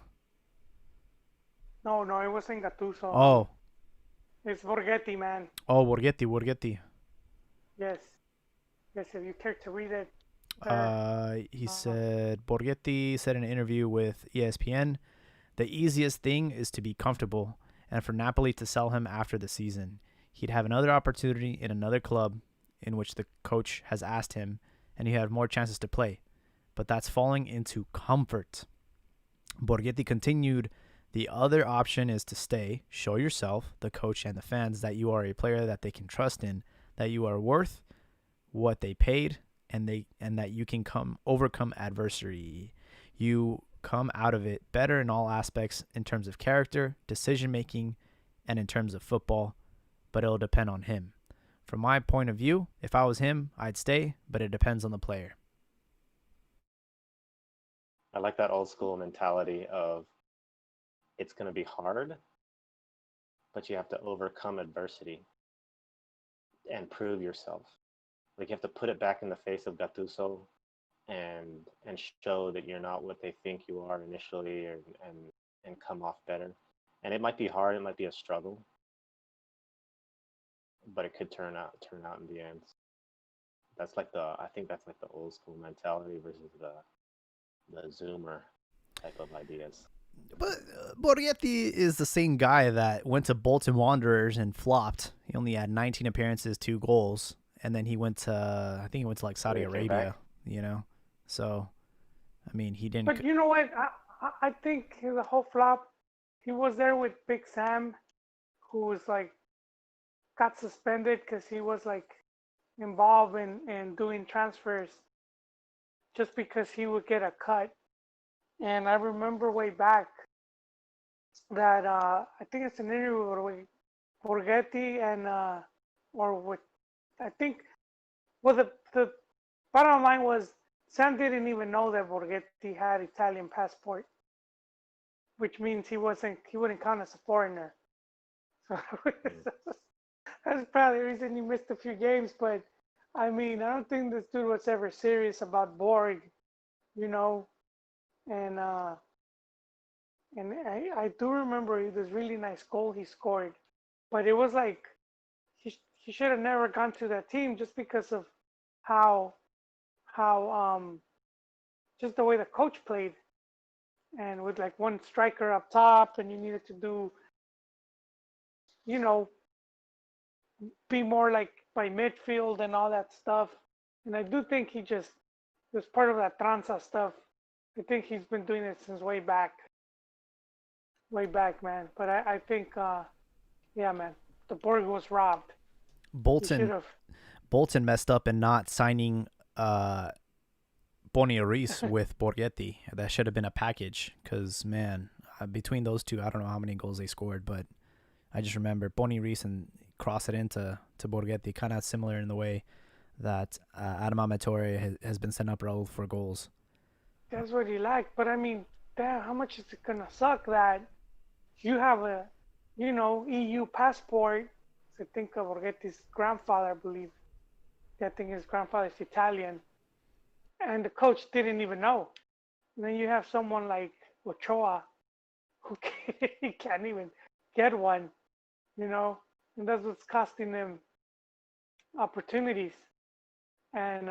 No, it wasn't Gattuso.
Oh.
It's Borghetti, man.
Oh, Borghetti.
Yes. If you care to read it.
He said, Borghetti said in an interview with ESPN, the easiest thing is to be comfortable and for Napoli to sell him after the season. He'd have another opportunity in another club in which the coach has asked him, and he had more chances to play. But that's falling into comfort. Borghetti continued, the other option is to stay, show yourself, the coach and the fans, that you are a player that they can trust in, that you are worth what they paid, and that you can overcome adversity. You come out of it better in all aspects in terms of character, decision making, and in terms of football, but it'll depend on him. From my point of view, if I was him, I'd stay, but it depends on the player.
I like that old school mentality of it's going to be hard, but you have to overcome adversity and prove yourself. Like you have to put it back in the face of Gattuso and show that you're not what they think you are initially, and come off better. And it might be hard, it might be a struggle, but it could turn out in the end. I think that's like the old school mentality versus the Zoomer type of ideas.
But Borghetti is the same guy that went to Bolton Wanderers and flopped. He only had 19 appearances, 2 goals, and then he went to like Saudi Arabia, you know. So, I mean, he didn't.
But you know what? I think the whole flop, he was there with Big Sam, who was like got suspended because he was like involved in doing transfers just because he would get a cut. And I remember way back that I think it's an interview with Borghetti and or with I think the bottom line was Sam didn't even know that Borghetti had Italian passport, which means he wouldn't count as a foreigner. So that's probably the reason he missed a few games. But I mean, I don't think this dude was ever serious about Borg, you know. And I do remember this really nice goal he scored, but it was like he should have never gone to that team just because of how just the way the coach played, and with like one striker up top, and you needed to do, you know, be more like by midfield and all that stuff. And I do think he was part of that tranza stuff. I think he's been doing it since way back, man. But I think, yeah, man, the Borg was robbed.
Bolton messed up in not signing Boni Reis with Borghetti. That should have been a package because, man, between those two, I don't know how many goals they scored, but I just remember Boni Reis and cross it into Borghetti, kind of similar in the way that Adam Amatore has been sent up Raul for goals.
That's what he liked, but I mean, damn, how much is it gonna suck that you have a, EU passport? I think of Borghetti's grandfather, I believe. I think his grandfather is Italian, and the coach didn't even know. And then you have someone like Ochoa, who can't even get one, and that's what's costing them opportunities, and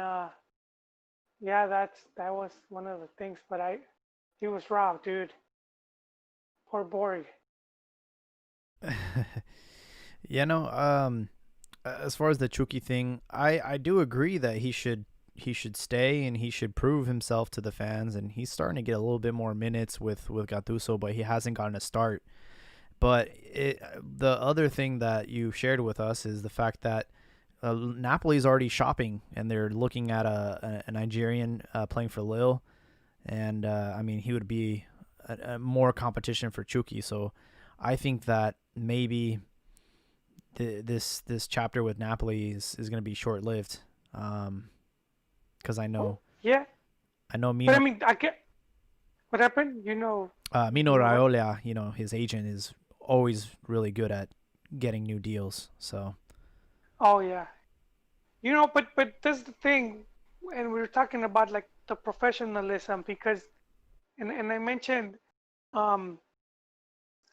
yeah, that was one of the things. But he was robbed, dude. Poor Borg.
You know, as far as the Chucky thing, I do agree that he should stay and he should prove himself to the fans, and he's starting to get a little bit more minutes with Gattuso, but he hasn't gotten a start. But the other thing that you shared with us is the fact that Napoli's already shopping and they're looking at a Nigerian playing for Lille, and I mean he would be a more competition for Chucky. So I think that maybe this chapter with Napoli is going to be short lived. Because
Oh, yeah,
I know
but I
Mino
mean, I get what happened.
Mino
You know what?
Raiola, his agent is always really good at getting new deals. So
Oh yeah, but that's the thing, and we were talking about like the professionalism because, and um,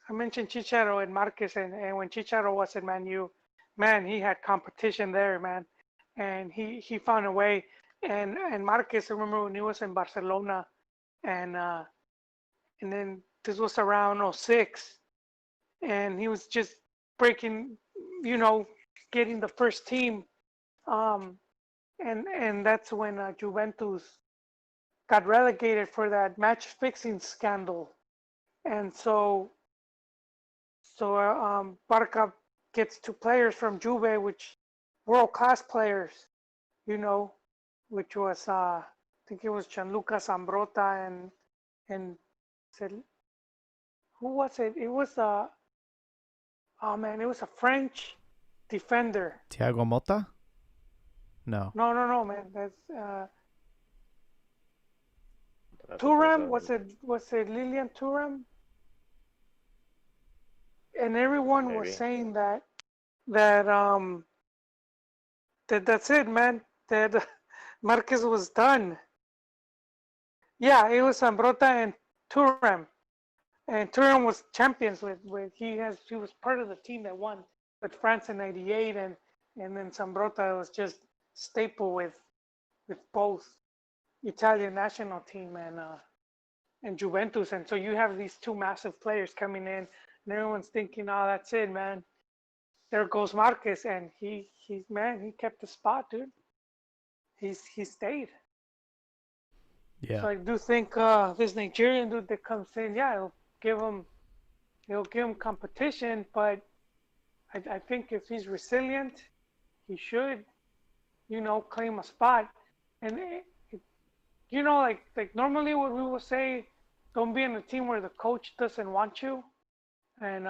I mentioned Chicharo and Marquez, and when Chicharo was at Man U, man, he had competition there, man, and he found a way. And Marquez, I remember when he was in Barcelona, and and then this was around '06, and he was just breaking, you know, getting the first team, um, and that's when Juventus got relegated for that match fixing scandal, and so Barca gets two players from Juve, which world class players, you know, which was I think it was Gianluca Zambrota and who was it? It was oh man, it was a French defender.
Thiago Motta? No.
No, man. That's
That's what those
Turam. Was it Lilian Turam? And everyone was
maybe.
saying that that's it, man. That Marquez was done. Yeah, it was Zambrota and Turam, and Turam was champions with he was part of the team that won with France in '98, and then Zambrota was just staple with both Italian national team and Juventus, and so you have these two massive players coming in, and everyone's thinking, oh, that's it, man. There goes Marquez, and he kept the spot, dude. He stayed.
Yeah.
So I do think this Nigerian dude that comes in, yeah, give him he'll give him competition, but I think if he's resilient, he should, claim a spot. And like normally what we will say, don't be in a team where the coach doesn't want you, and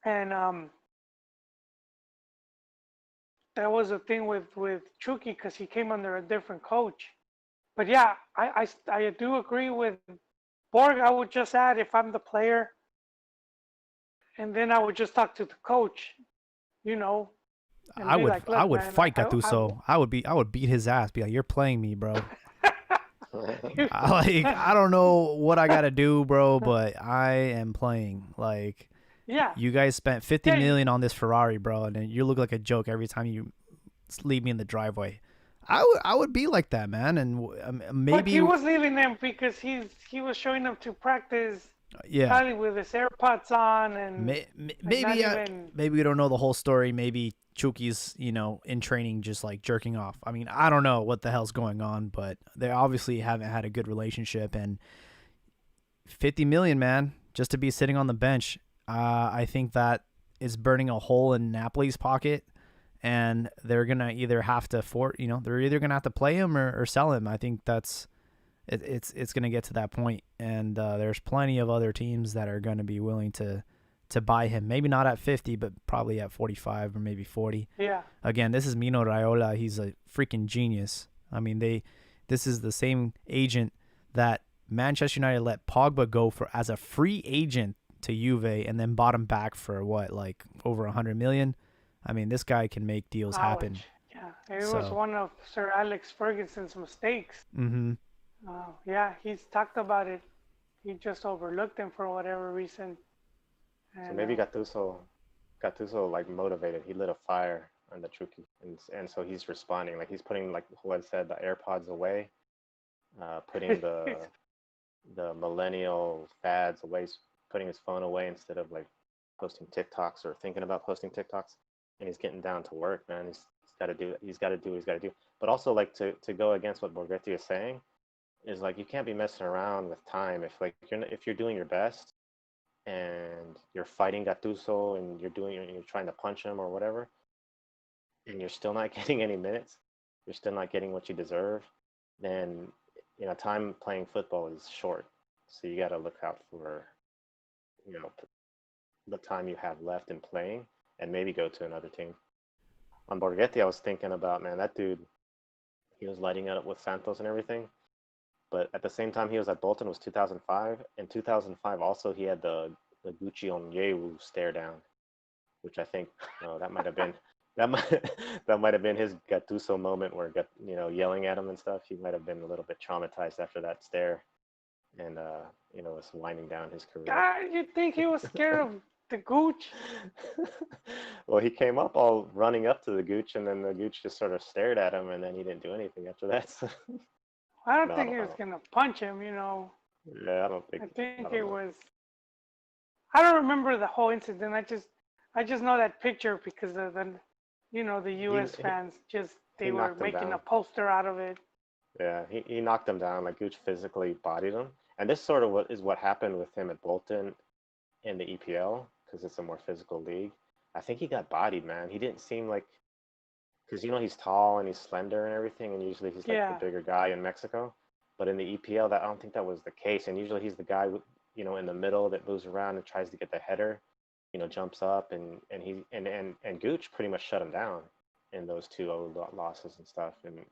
and that was the thing with Chucky because he came under a different coach. But yeah, I do agree with Borg. I would just add if I'm the player, and then I would just talk to the coach, you know, and be like,
I
look,
would
man,
fight Gattuso. I would beat his ass. Be like, you're playing me, bro. I don't know what I gotta do, bro, but I am playing. Like
yeah,
you guys spent 50
yeah,
million on this Ferrari, bro, and then you look like a joke every time you leave me in the driveway. I would be like that, man, and
but he
maybe
was leaving them because he was showing up to practice
yeah.
probably with his AirPods on and like not even.
Maybe we don't know the whole story. Maybe Chuki's in training just like jerking off. I mean, I don't know what the hell's going on, but they obviously haven't had a good relationship. And 50 million, man, just to be sitting on the bench, I think that is burning a hole in Napoli's pocket. And they're gonna either have to they're either gonna have to play him or sell him. I think that's it's gonna get to that point, and there's plenty of other teams that are gonna be willing to buy him. Maybe not at 50, but probably at 45 or maybe 40.
Yeah,
Again, this is Mino Raiola. He's a freaking genius. I mean, this is the same agent that Manchester United let Pogba go for as a free agent to Juve, and then bought him back for what, like over 100 million. I mean, this guy can make deals happen.
knowledge. Yeah, it was
So,
one of Sir Alex Ferguson's mistakes.
mm-hmm.
Yeah, he's talked about it. He just overlooked him for whatever reason.
So
And
maybe Gattuso Gattuso like motivated. He lit a fire on the Truki, and so he's responding. Like he's putting, like Juan said, the AirPods away, putting the millennial fads away, putting his phone away instead of like posting TikToks or thinking about posting TikToks. And he's getting down to work, man. He's got to do. He's got to do what he's got to do. But also, like to go against what Borghetti is saying, is like you can't be messing around with time. If you're doing your best and you're fighting Gattuso and you're trying to punch him or whatever, and you're still not getting any minutes, you're still not getting what you deserve, then time playing football is short. So you got to look out for the time you have left in playing and maybe go to another team. On Borghetti, I was thinking about, man, that dude, he was lighting it up with Santos and everything. But at the same time he was at Bolton was 2005. In 2005 also he had the Gucci on Yewu stare down, which I think that might have been that might have been his Gattuso moment where yelling at him and stuff. He might have been a little bit traumatized after that stare, and was winding down his career.
God, you think he was scared of the Gooch?
Well, he came up all running up to the Gooch, and then the Gooch just sort of stared at him, and then he didn't do anything after that. So.
I don't think he was gonna punch him,
Yeah, I don't think.
I think it was. I don't remember the whole incident. I just know that picture because of the U.S. fans they were making a poster out of it.
Yeah, he knocked him down. Like Gooch physically bodied him, and this sort of is what happened with him at Bolton in the EPL because it's a more physical league. I think he got bodied, man. He didn't seem like. Because he's tall and he's slender and everything, and usually he's like the bigger guy in Mexico. But in the EPL, I don't think that was the case. And usually he's the guy in the middle that moves around and tries to get the header, jumps up, and Gooch pretty much shut him down in those 2-0 losses and stuff. And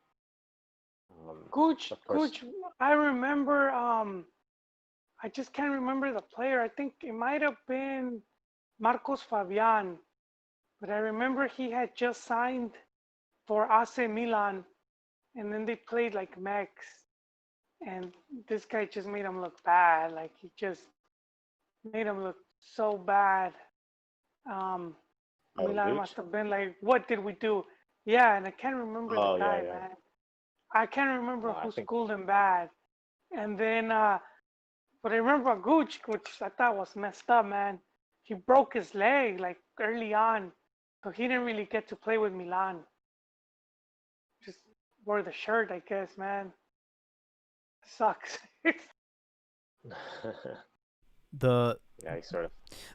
Gooch, I remember. I just can't remember the player. I think it might have been Marcos Fabian, but I remember he had just signed for AC Milan, and then they played like Mex, and this guy just made him look bad. Like he just made him look so bad. Milan must have been like, "What did we do?" Yeah, and I can't remember the guy, man. I can't remember who schooled him bad. And then, but I remember Gooch, which I thought was messed up, man. He broke his leg like early on, so he didn't really get to play with Milan. Just wore the shirt, I guess, man. Sucks.
The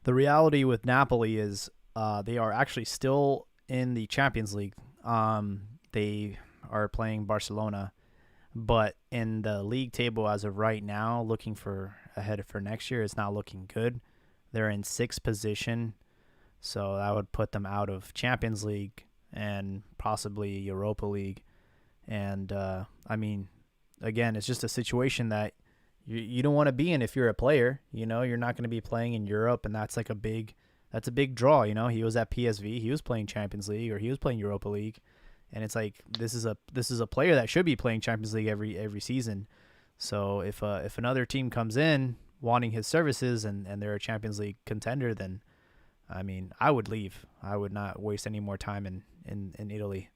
reality with Napoli is they are actually still in the Champions League. They are playing Barcelona, but in the league table as of right now, looking for ahead for next year, it's not looking good. They're in 6th position, so that would put them out of Champions League and possibly Europa League. And I mean, again, it's just a situation that you don't want to be in if you're a player. You're not going to be playing in Europe, and that's a big draw. He was at PSV, he was playing Champions League, or he was playing Europa League, and it's like this is a player that should be playing Champions League every season. So if another team comes in wanting his services and they're a Champions League contender, then I mean, I would leave. I would not waste any more time in Italy.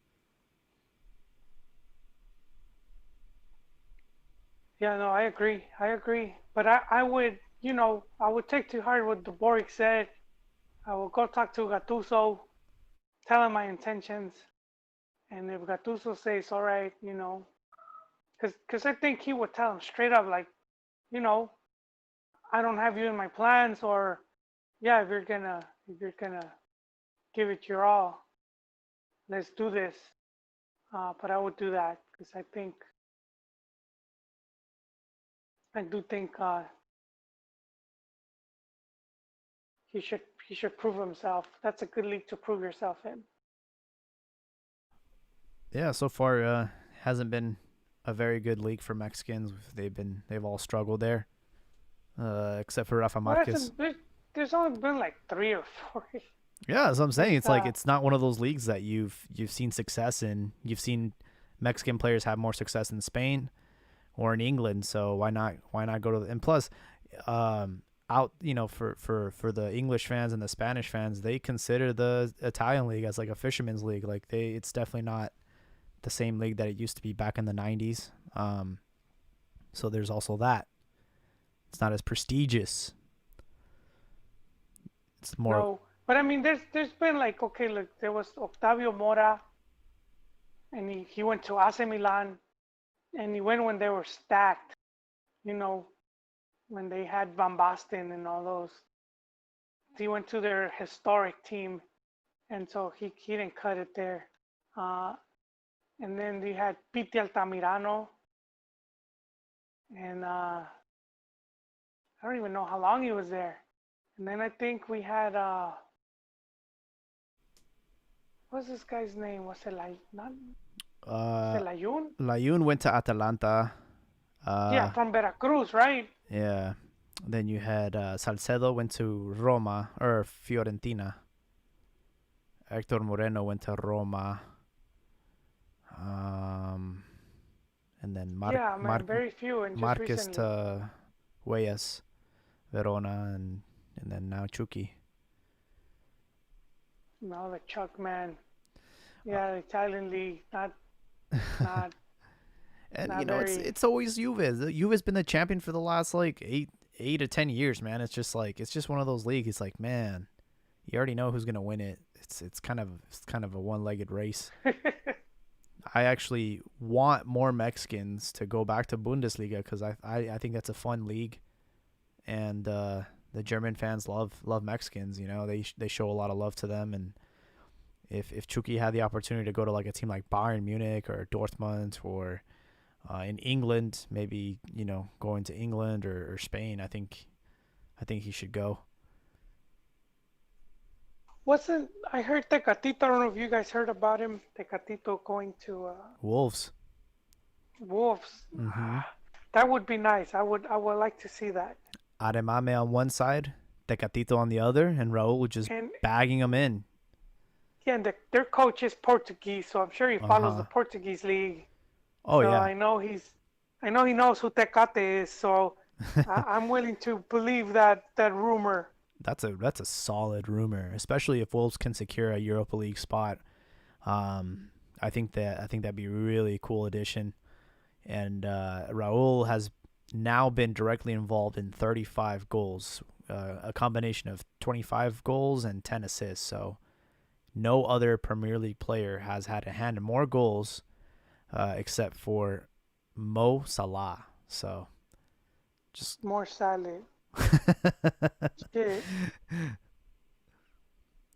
Yeah, no, I agree. But I would, I would take to heart what Duboric said. I will go talk to Gattuso, tell him my intentions. And if Gattuso says, all right, because I think he would tell him straight up, like, I don't have you in my plans, or, yeah, if you're gonna give it your all, let's do this. But I would do that because I do think he should prove himself. That's a good league to prove yourself in.
Yeah, so far hasn't been a very good league for Mexicans. They've all struggled there, except for Rafa Marquez.
There's only been like 3 or 4.
Yeah, that's what I'm saying. It's like it's not one of those leagues that you've seen success in. You've seen Mexican players have more success in Spain or in England, so why not go to? And plus, out, for the English fans and the Spanish fans, they consider the Italian league as like a fisherman's league. Like it's definitely not the same league that it used to be back in the 90s. So there's also that. It's not as prestigious. It's more.
No, but I mean, there's been like, okay, look, there was Octavio Mora, and he went to AC Milan, and he went when they were stacked, you know, when they had Van Basten and all those. He went to their historic team, and so he didn't cut it there. And then they had Piti Altamirano, and I don't even know how long he was there. And then I think we had what's this guy's name? Was it like not? Was it Layun?
Layun went to Atalanta.
Yeah, from Veracruz, right?
Yeah. Then you had Salcedo went to Roma or Fiorentina. Hector Moreno went to Roma. And then
very few. And just
Marquez
recently.
to Huellas, Verona, and then now Chucky.
No, the Chuck, man. Yeah, the Italian league, not.
And
Not
it's always Juve. Juve's been the champion for the last like 8 to 10 years, man. It's just one of those leagues. It's like, man, you already know who's gonna win it. It's kind of a one-legged race. I actually want more Mexicans to go back to Bundesliga because I think that's a fun league, and the German fans love Mexicans. They show a lot of love to them, and if Chucky had the opportunity to go to like a team like Bayern Munich or Dortmund or in England, maybe going to England or Spain, I think he should go.
I heard Tecatito? I don't know if you guys heard about him. Tecatito going to
Wolves. Mm-hmm.
That would be nice. I would like to see that.
Ademame on one side, Tecatito on the other, and Raul just bagging them in.
Yeah, and their coach is Portuguese, so I'm sure he follows the Portuguese league.
Oh
so
yeah.
I know he knows who Tecate is, so I'm willing to believe that rumor.
That's a solid rumor, especially if Wolves can secure a Europa League spot. I think that'd be a really cool addition. And Raul has now been directly involved in 35 goals, a combination of 25 goals and 10 assists. So no other Premier League player has had a hand in more goals except for Mo Salah. So just
more Salah. Shit.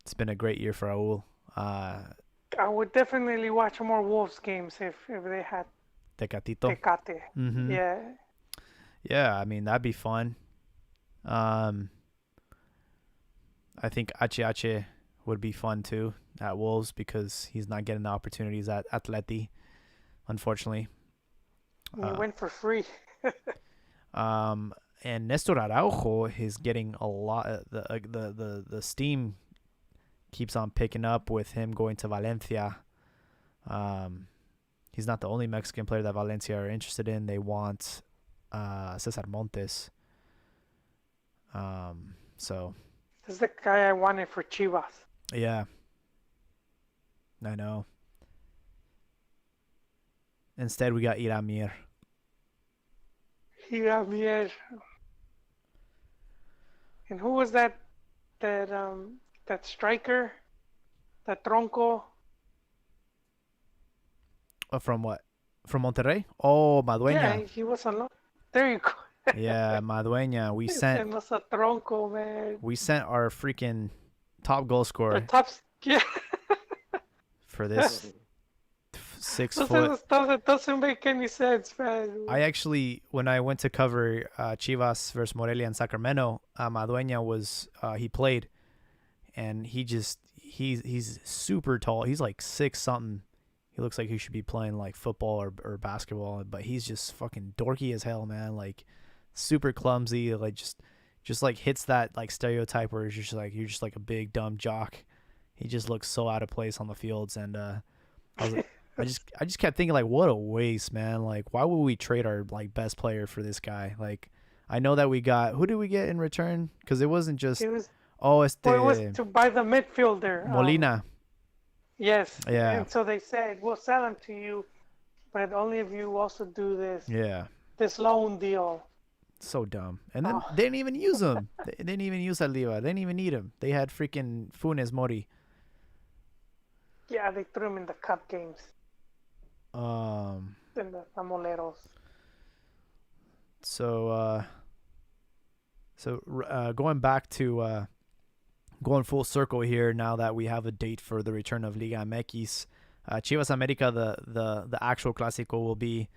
It's been a great year for Raul.
I would definitely watch more Wolves games if they had
Tecatito.
Tecate.
Mm-hmm.
Yeah.
Yeah, I mean that'd be fun. I think Ache would be fun too at Wolves because he's not getting the opportunities at Atleti, unfortunately.
He went for free.
And Nestor Araujo is getting a lot. The steam keeps on picking up with him going to Valencia. He's not the only Mexican player that Valencia are interested in. They want Cesar Montes. So
this is the guy I wanted for Chivas.
Yeah, I know. Instead, we got Iramir.
And who was that striker? That Tronco?
From what? From Monterrey? Oh, Madueña.
Yeah, he was on loan. There you go.
Yeah, Madueña. We sent
Tronco, man.
We sent our freaking top goal scorer.
Yeah.
For this 6 foot.
It doesn't make any sense, man.
I actually, when I went to cover Chivas versus Morelia in Sacramento, Madueña was he played, and he's super tall. He's like 6 something. He looks like he should be playing like football or basketball, but he's just fucking dorky as hell, man. Like super clumsy, like just like hits that like stereotype where you're just like a big dumb jock. He just looks so out of place on the fields, and I just kept thinking like, what a waste, man. Like, why would we trade our like best player for this guy? Like, I know that we got, who did we get in return? Because it wasn't just,
It was
este
well, it was to buy the midfielder.
Molina.
Yes.
Yeah.
And so they said, we'll sell him to you, but only if you also do this loan deal.
So dumb. And then they didn't even use him. They didn't even use Saliba. They didn't even need him. They had freaking Funes Mori.
Yeah, they threw him in the cup games.
Um.
In the Amoleros.
So going back to going full circle here now that we have a date for the return of Liga MX. Chivas America, the actual Clásico will be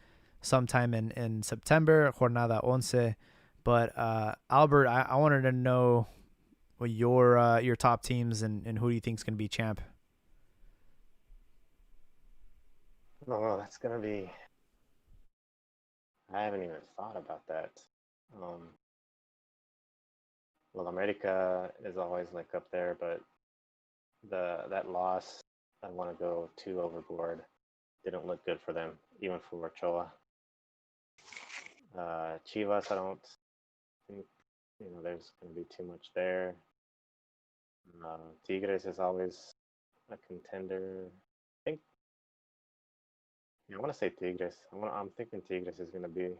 sometime in September, Jornada 11. But Albert, I wanted to know what your top teams and who do you think is going to be champ?
No, that's gonna be. I haven't even thought about that. Well, America is always like up there, but that loss, I want to go too overboard. Didn't look good for them, even for Ochoa. Chivas, I don't think there's going to be too much there. Tigres is always a contender. I think. Yeah, I want to say Tigres. I'm thinking Tigres is going to be.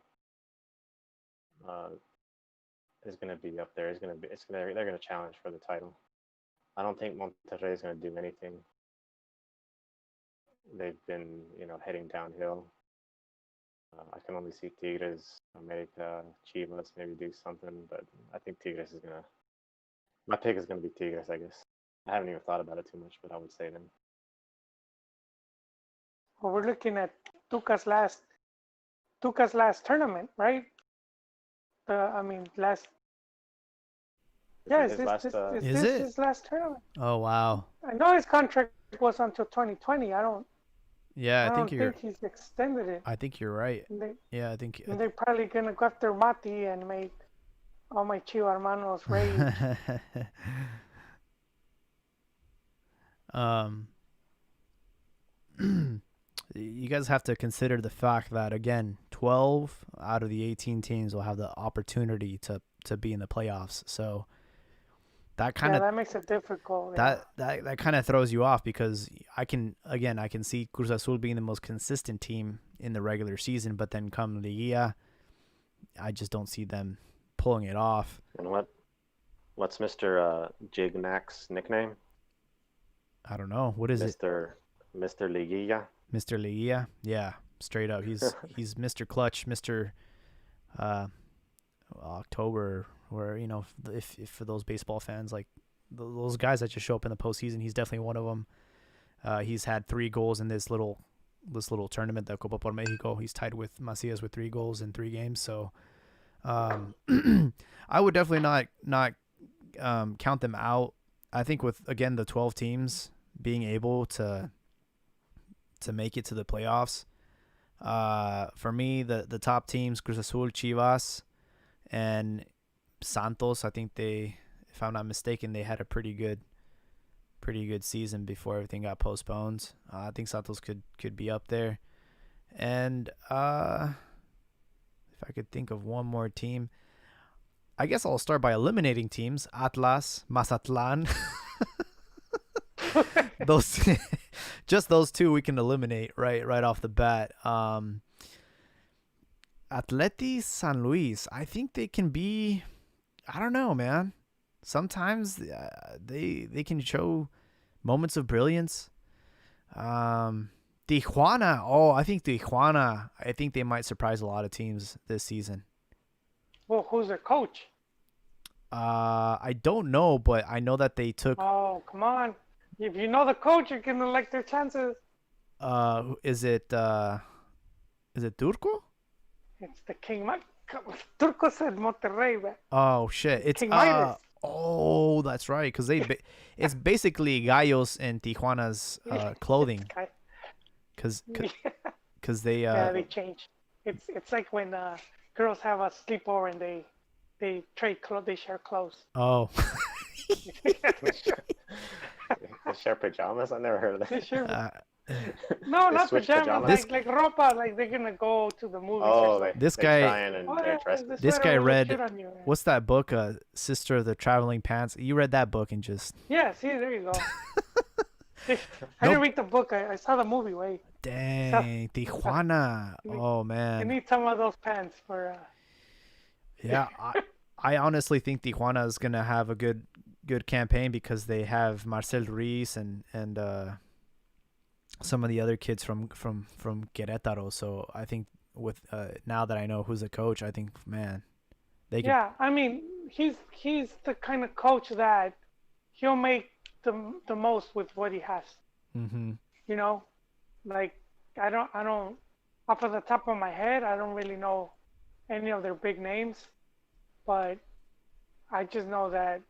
Is going to be up there. They're going to challenge for the title. I don't think Monterrey is going to do anything. They've been, heading downhill. I can only see Tigres, America, Chivas maybe do something, but I think Tigres is gonna. My pick is gonna be Tigres, I guess. I haven't even thought about it too much, but I would say them.
Well, we're looking at Tuca's last tournament, right? Last. Yeah, is this his last tournament?
Oh wow!
I know his contract was until 2020.
Yeah,
I don't think he's extended it.
I think you're right. I think.
And they're probably gonna go after Mati and make all my Chivo hermanos rage.
You guys have to consider the fact that again, 12 out of the 18 teams will have the opportunity to be in the playoffs. So that kind of
that makes it difficult.
That kind of throws you off because I can see Cruz Azul being the most consistent team in the regular season, but then come Liguilla, I just don't see them pulling it off.
And what's Mr. Jignak's nickname?
I don't know. What is it?
Mr. Liguilla.
Mr. Liguilla? Yeah, straight up. He's Mr. Clutch, Mr. October, where if for those baseball fans, like those guys that just show up in the postseason, he's definitely one of them. He's had 3 goals in this little tournament, the Copa por Mexico. He's tied with Macias with 3 goals in 3 games. So I would definitely not count them out. I think with again the 12 teams being able to make it to the playoffs, for me the top teams, Cruz Azul, Chivas, and Santos, I think if I'm not mistaken, they had a pretty good season before everything got postponed. I think Santos could be up there. And if I could think of one more team, I guess I'll start by eliminating teams. Atlas, Mazatlan. Those 2 we can eliminate right off the bat. Atleti San Luis, I think they can be, I don't know, man. Sometimes they can show moments of brilliance. Tijuana, I think they might surprise a lot of teams this season.
Well, who's their coach?
I don't know, but I know that they took.
Oh, come on! If you know the coach, you can like their chances.
Is it Turco?
It's the King. Turco said Monterrey, man.
Oh shit! It's
King Midas.
Oh, that's right. Because it's basically Gallos and Tijuana's clothing. Because they
they change. It's like when girls have a sleepover and they trade clothes, they share clothes.
Oh.
They share pajamas? I never heard of that.
They share. No,
They
not
switch
pajamas.
This-
Like ropa. Like they're gonna go to the movies.
Oh,
or something.
This
they
guy-
trying and
Oh,
they're
yeah,
dressed.
this
This
sweater
guy
will look
read-
cute on you.
What's that book? Sister of the Traveling Pants. You read that book and just
Yeah, see, there you go. I
Nope.
didn't read the book. I saw the movie. Wait,
dang Tijuana. Oh
I
man.
need some of those pants for.
Yeah, I honestly think Tijuana is gonna have a good campaign because they have Marcel Ruiz and some of the other kids from Querétaro. So I think with now that I know who's the coach, I think man, they could.
Yeah, I mean, he's the kind of coach that he'll make the most with what he has.
Mm-hmm.
You know, like I don't off of the top of my head, I don't really know any of their big names, but I just know that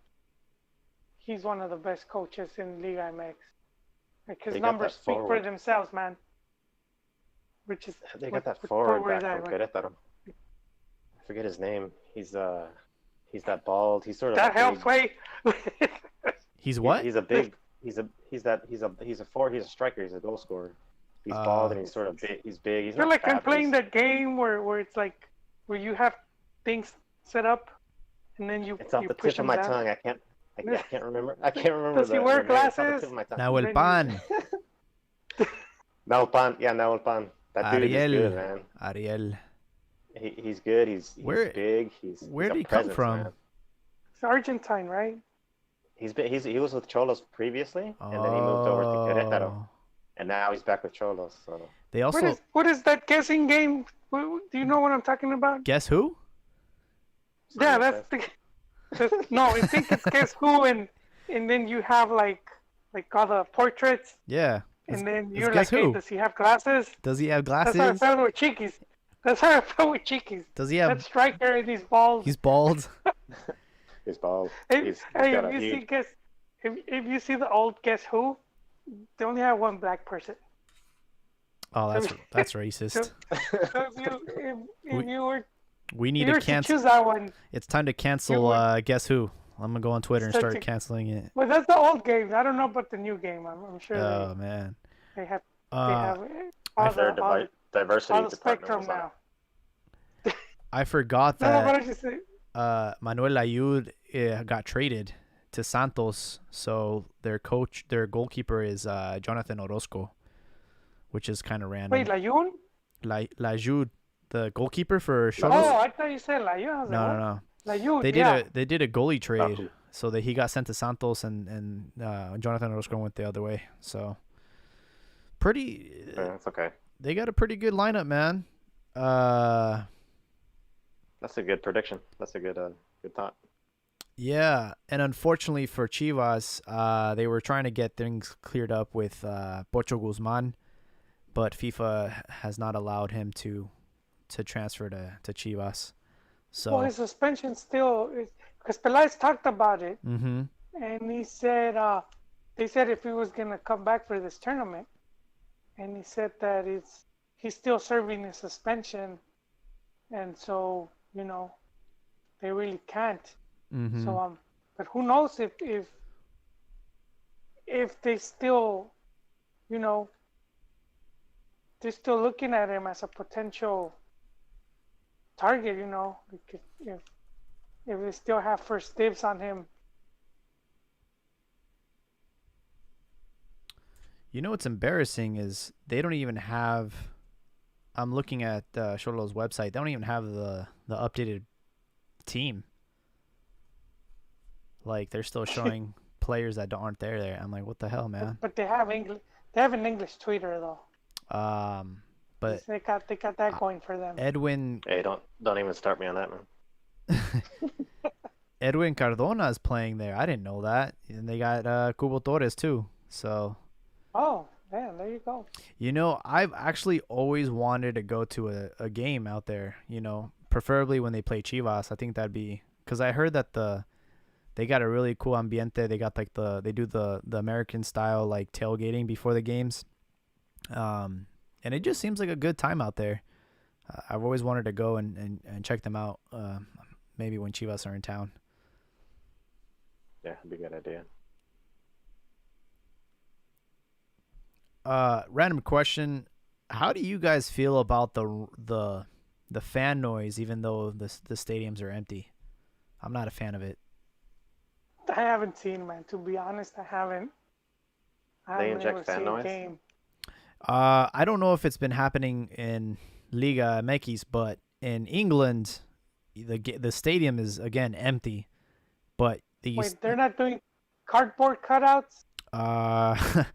he's one of the best coaches in Liga MX. Like his
They got
numbers
that
speak for
forward.
themselves, man. Which is
They got that
what
forward
is
back
that?
from Querétaro. I forget his name. He's that bald. He's sort of
That
a
helps,
big,
wait.
He's what?
He's a big. He's a forward. He's a striker. He's a goal scorer. He's bald and he's sort of big. He's big. He's
I feel
not
like I'm
fat, but
playing
he's-
that game where it's like where you have things set up and then you
It's off
you
the
push
tip of
them
my
down.
tongue. I can't remember. I can't remember.
Does he wear
the name. It's off the
glasses?
tip of my tongue.
Nahuel
Then
Pan.
Nahuel Yeah, Nahuel Pan. That dude is
Ariel.
good, man.
Ariel.
He's good. He's
Where-
big.
where
he's a
did he come
presence,
from?
man.
It's Argentine, right?
He was with Cholos previously, and then he moved over to Querétaro,
Oh.
and now he's back with Cholos. So
They also
What is that guessing game? Do you know what I'm talking about?
guess who?
Yeah, that's no. I think it's Guess Who, and then you have like all the portraits,
Yeah.
and then
it's
you're
Guess
like, hey,
Who.
does he have glasses?
Does he have
That's how I
glasses?
felt with Chiquis. That's how I felt with Chiquis.
Does he
That
have?
striker and these balls.
He's bald.
he's bald.
Hey,
He's
hey,
got
if
a
you see
huge.
if you see the old Guess Who, they only have one black person.
Oh, that's racist.
So if you were
We
if
need
you
to
were to
cancel.
choose that one,
It's time to cancel.
would-
Guess who? I'm gonna go on Twitter and
Such
start
a-
canceling it.
well, that's the old game. I don't know about the new game. I'm sure
Oh man.
they have
Uh,
all
Their
the
diversity
all the
department
spectrum
was on
now.
it.
I forgot
No, but I
that
just say,
Manuel Ayud got traded to Santos, so their goalkeeper is Jonathan Orozco, which is kind of random.
wait, Layun?
Ayud, the goalkeeper for Cholos.
Oh, I thought you said Layun. I was
no,
like,
no, no.
what? Layun,
They did
yeah.
they did a goalie trade,
who?
so that he got sent to Santos, and Jonathan Orozco went the other way. So pretty,
Yeah, that's okay.
they got a pretty good lineup, man.
That's a good prediction. That's a good thought.
Yeah, and unfortunately for Chivas, they were trying to get things cleared up with Pocho Guzman, but FIFA has not allowed him to transfer to Chivas. So
Well, his suspension still is because Peláez talked about it,
mm-hmm.
and he said they said if he was gonna come back for this tournament, and he said that he's still serving his suspension, and so they really can't.
Mm-hmm.
So but who knows if they still, they're still looking at him as a potential target, if they still have first dibs on him.
You know what's embarrassing is they don't even have. I'm looking at Xolo's website. They don't even have the updated team. Like they're still showing players that aren't there. I'm like, what the hell, man?
But they have English. They have an English Twitter though.
But
They got that going for them.
Edwin
Hey, don't even start me on that, man.
Edwin Cardona is playing there. I didn't know that. And they got Cubo Torres too. So
Oh, yeah, there you go.
I've actually always wanted to go to a game out there. Preferably when they play Chivas. I think that'd be because I heard that they got a really cool ambiente. They got like they do the American style like tailgating before the games. And it just seems like a good time out there. I've always wanted to go and check them out. Maybe when Chivas are in town.
Yeah, it'd be a good idea.
Random question: how do you guys feel about the fan noise, even though the stadiums are empty? I'm not a fan of it.
I haven't seen, man. To be honest, I haven't. I
They
haven't ever
inject fan
seen a
noise?
game.
I don't know if it's been happening in Liga MX, but in England, the stadium is again empty. But
Wait, they're not doing cardboard cutouts?
I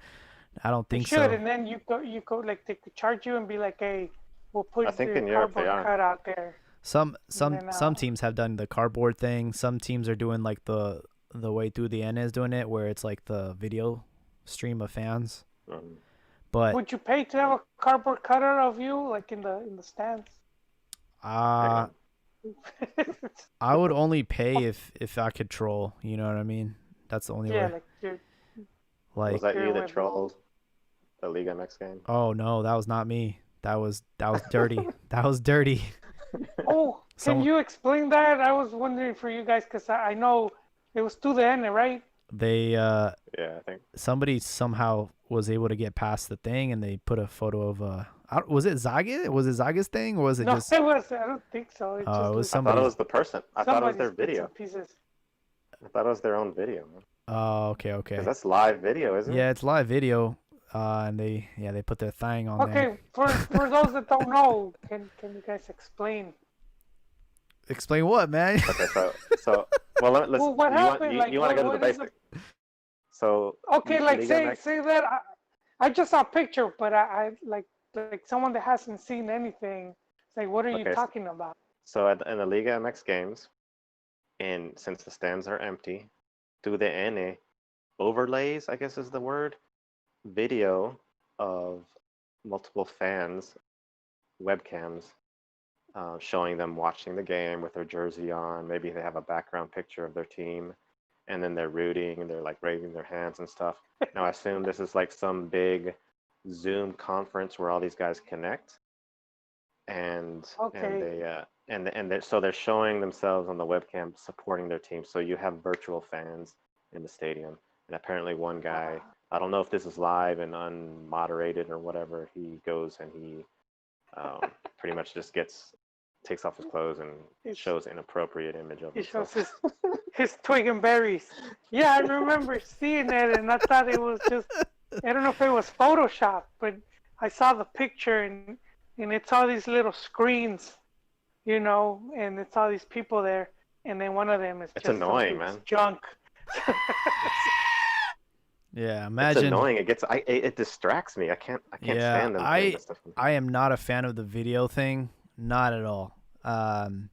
don't
They
think
should,
so.
and then you go like they could charge you and be like, hey, we'll
I
put
think
the
in Europe they
cardboard
are.
cutout there.
Some
And
some
then
some teams have done the cardboard thing. Some teams are doing like the way Guard1anes is doing it, where it's like the video stream of fans.
Um,
But
would you pay to have a cardboard cutout of you like in the stands?
uh,
yeah.
I would only pay if I could troll. You know what I mean? That's the only
Yeah,
way.
like you're
Like,
Was that you that
with-
trolled the Liga MX game?
oh no, that was not me. That was dirty. That was dirty.
Oh, can
Someone-
you explain that? I was wondering for you guys because I know it was to the end, right?
They
Yeah, I think.
somebody somehow was able to get past the thing, and they put a photo of was it Zaga? Was it Zaga's thing, or was it
No,
just?
it was. I don't think so. It
Oh,
just
it was
looked-
I thought
somebody.
it was the person. I thought it was their
somebody's bits
video.
and pieces.
I thought it was their own video, man.
Oh, okay.
Because that's live video, isn't it?
Yeah, it's live video. And they put their thing on there.
Okay, for those that don't know, can you guys explain?
Explain what, man?
Okay, so well, let's.
Well, what happened? Like,
you want to go to the
what is
basic? So
Okay, like
Liga MX
say that I just saw a picture, but I like someone that hasn't seen anything. It's like, what are you
Okay,
talking about?
So in the Liga MX games, and since the stands are empty, Guard1anes overlays, I guess is the word, video of multiple fans, webcams, showing them watching the game with their jersey on. Maybe they have a background picture of their team, and then they're rooting and they're like waving their hands and stuff. Now I assume this is like some big Zoom conference where all these guys connect, and
Okay.
so they're showing themselves on the webcam supporting their team. So you have virtual fans in the stadium, and apparently one guy, I don't know if this is live and unmoderated or whatever, he goes and he pretty much just takes off his clothes and shows inappropriate image of
He
himself.
shows his twig and berries. Yeah, I remember seeing it, and I thought it was just, I don't know if it was Photoshop, but I saw the picture, and it's all these little screens, and it's all these people there, and then one of them is
It's
just
annoying,
something's
man.
junk.
Yeah,
It's
imagine.
annoying. It distracts me. I can't stand them doing this stuff.
I am not a fan of the video thing, not at all. And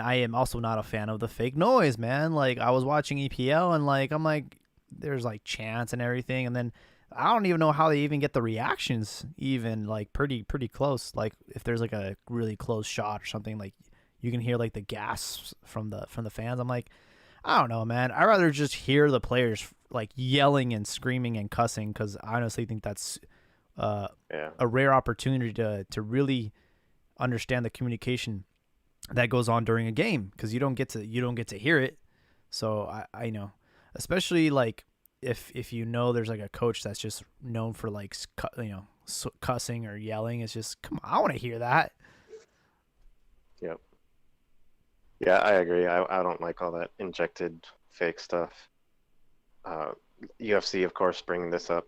I am also not a fan of the fake noise, man. Like, I was watching EPL, and I'm like, there's like chants and everything, and then I don't even know how they even get the reactions, even like pretty close. Like, if there's like a really close shot or something, like you can hear like the gasps from the fans. I'm like, I don't know, man. I'd rather just hear the players like yelling and screaming and cussing, because I honestly think that's a rare opportunity to really understand the communication that goes on during a game, because you don't get to hear it. So I know, especially like if there's like a coach that's just known for like cussing or yelling, it's just, come on, I want to hear that.
Yep. Yeah, I agree. I don't like all that injected fake stuff. UFC, of course, bringing this up,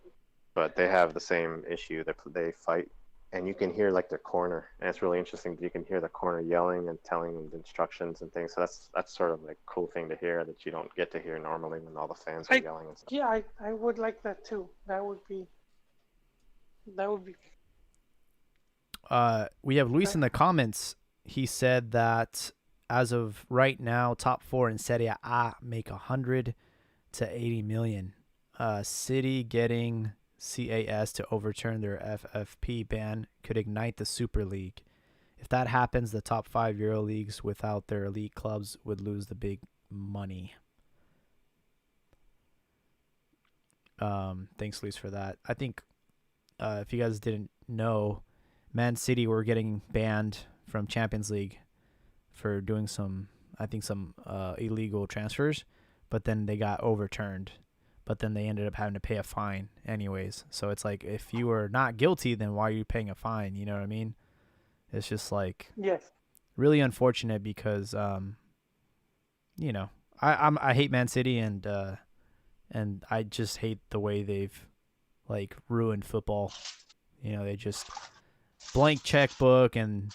but they have the same issue. They fight, and you can hear like the corner, and it's really interesting that you can hear the corner yelling and telling them instructions and things. So that's sort of like a cool thing to hear that you don't get to hear normally when all the fans are yelling and stuff.
Yeah, I would like that too. That would be.
We have Luis in the comments. He said that as of right now, top 4 in Serie A make 100 to 80 million. City getting CAS to overturn their FFP ban could ignite the Super League. If that happens, the top 5 Euro leagues without their elite clubs would lose the big money. Thanks, Luis, for that. I think if you guys didn't know, Man City were getting banned from Champions League for doing some illegal transfers, but then they got overturned but then they ended up having to pay a fine anyways. So it's like, if you were not guilty, then why are you paying a fine? You know what I mean? It's just like
Yes.
really unfortunate because you know, I hate Man City, and I just hate the way they've like ruined football. You know, they just blank checkbook and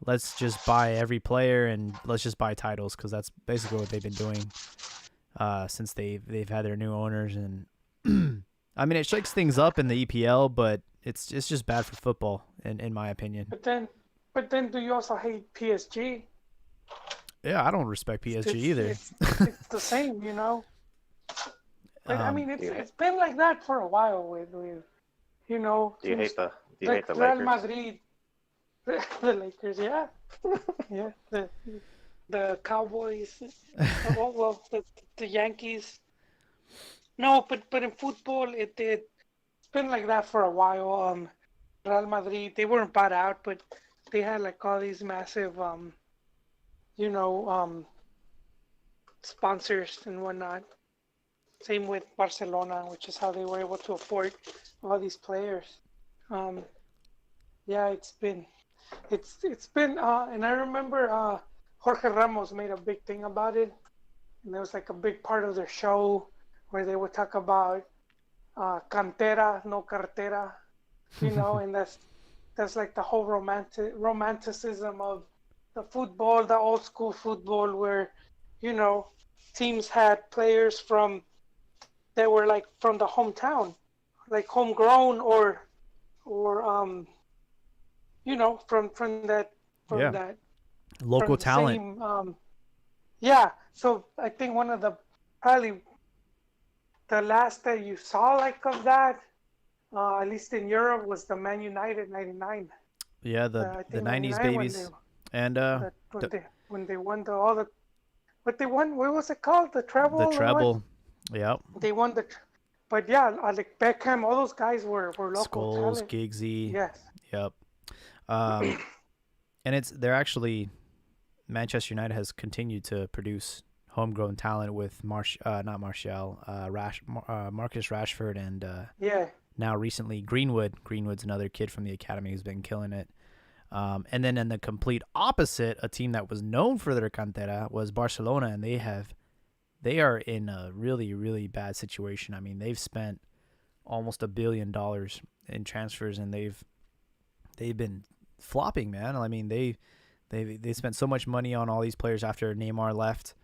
let's just buy every player and let's just buy titles, because that's basically what they've been doing since they've had their new owners. And I mean, it shakes things up in the EPL, but it's just bad for football in my opinion.
But then, do you also hate PSG?
Yeah, I don't respect PSG either.
It's the same, you know. But I mean, it's been like that for a while with you know.
Do you hate the
Real
Lakers?
Madrid, the Lakers, yeah, yeah, the Cowboys, well, the Yankees. No, but in football, it's been like that for a while. Real Madrid, they weren't bought out, but they had like all these massive, you know, sponsors and whatnot. Same with Barcelona, which is how they were able to afford all these players. Yeah, it's been, and I remember Jorge Ramos made a big thing about it, and there was like a big part of their show where they would talk about cantera, no cartera, you know, and that's like the whole romanticism of the football, the old school football, where, you know, teams had players that were like from the hometown, like homegrown, or you know, from that
Yeah.
that
Local
from the
talent.
same yeah. So I think one of the probably the last that you saw like of that, at least in Europe, was the Man United '99.
Yeah,
I
the
think
'90s
'99
babies, and
when they won what they won, what was it called, the treble
the
or what?
treble. Yep.
They won but yeah, like Beckham, all those guys were local
Scholes,
talent.
Giggsy.
Yes.
Yep. And they're actually, Manchester United has continued to produce homegrown talent with Marcus Rashford, and
Yeah.
now recently Greenwood. Greenwood's another kid from the academy who's been killing it. And then in the complete opposite, a team that was known for their cantera was Barcelona, and they are in a really, really bad situation. I mean, they've spent almost $1 billion in transfers, and they've been flopping, man. I mean, they spent so much money on all these players after Neymar left,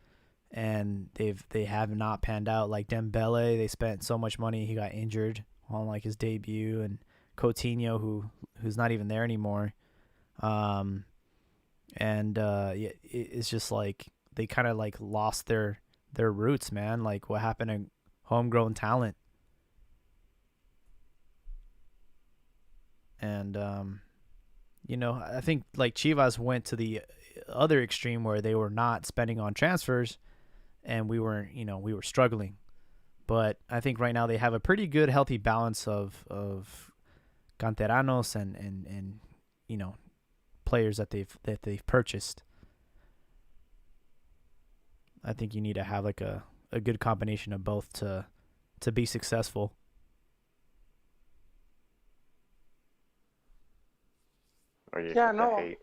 and they have not panned out. Like Dembele, they spent so much money, he got injured on like his debut, and Coutinho, who's not even there anymore. Yeah, it's just like they kind of like lost their roots, man. Like, what happened to homegrown talent? And you know, I think like Chivas went to the other extreme where they were not spending on transfers, and we were struggling. But I think right now they have a pretty good, healthy balance of canteranos and you know, players that they've purchased. I think you need to have like a good combination of both to be successful.
Or you
Yeah,
get
no.
the hate.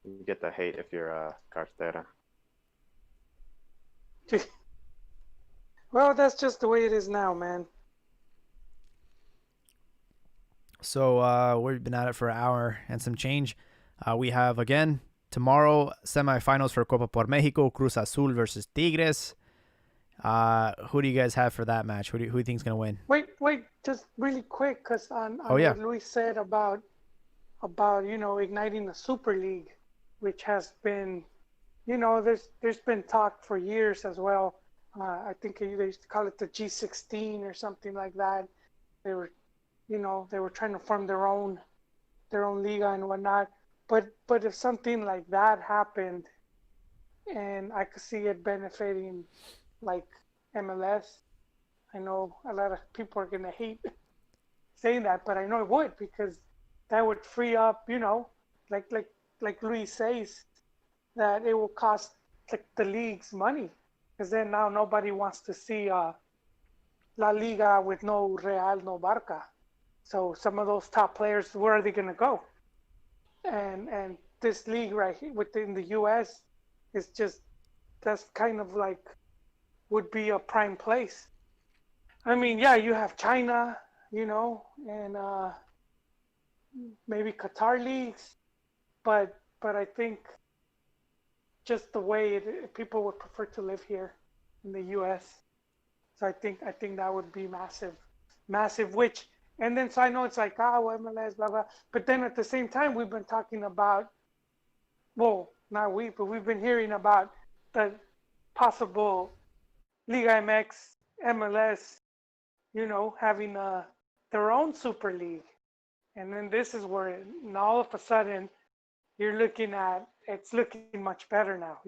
You get the hate if you're a cartera.
Well, that's just the way it is now, man.
So we've been at it for an hour and some change. We have, again, tomorrow, semifinals for Copa por Mexico, Cruz Azul versus Tigres. Who do you guys have for that match? Who do you think's going to win?
Wait, just really quick, because on
yeah.
what Luis said about you know, igniting the Super League, which has been, you know, there's been talk for years as well. I think they used to call it the G16 or something like that. They were, you know, they were trying to form their own liga and whatnot. But if something like that happened, and I could see it benefiting like MLS, I know a lot of people are gonna hate saying that, but I know it would, because that would free up, you know, like Luis says, that it will cost like the leagues money, because then now nobody wants to see La Liga with no Real, no Barca. So some of those top players, where are they going to go? And this league right here within the U.S. is just, that's kind of like would be a prime place. I mean, yeah, you have China, and maybe Qatar leagues, but I think just the way people would prefer to live here in the U.S. So I think that would be massive, massive. And then so I know it's like MLS, blah blah. But then at the same time, we've been talking about, well, not we, but we've been hearing about the possible Liga MX, MLS, having their own super league. And then this is where all of a sudden you're looking at it's looking much better now.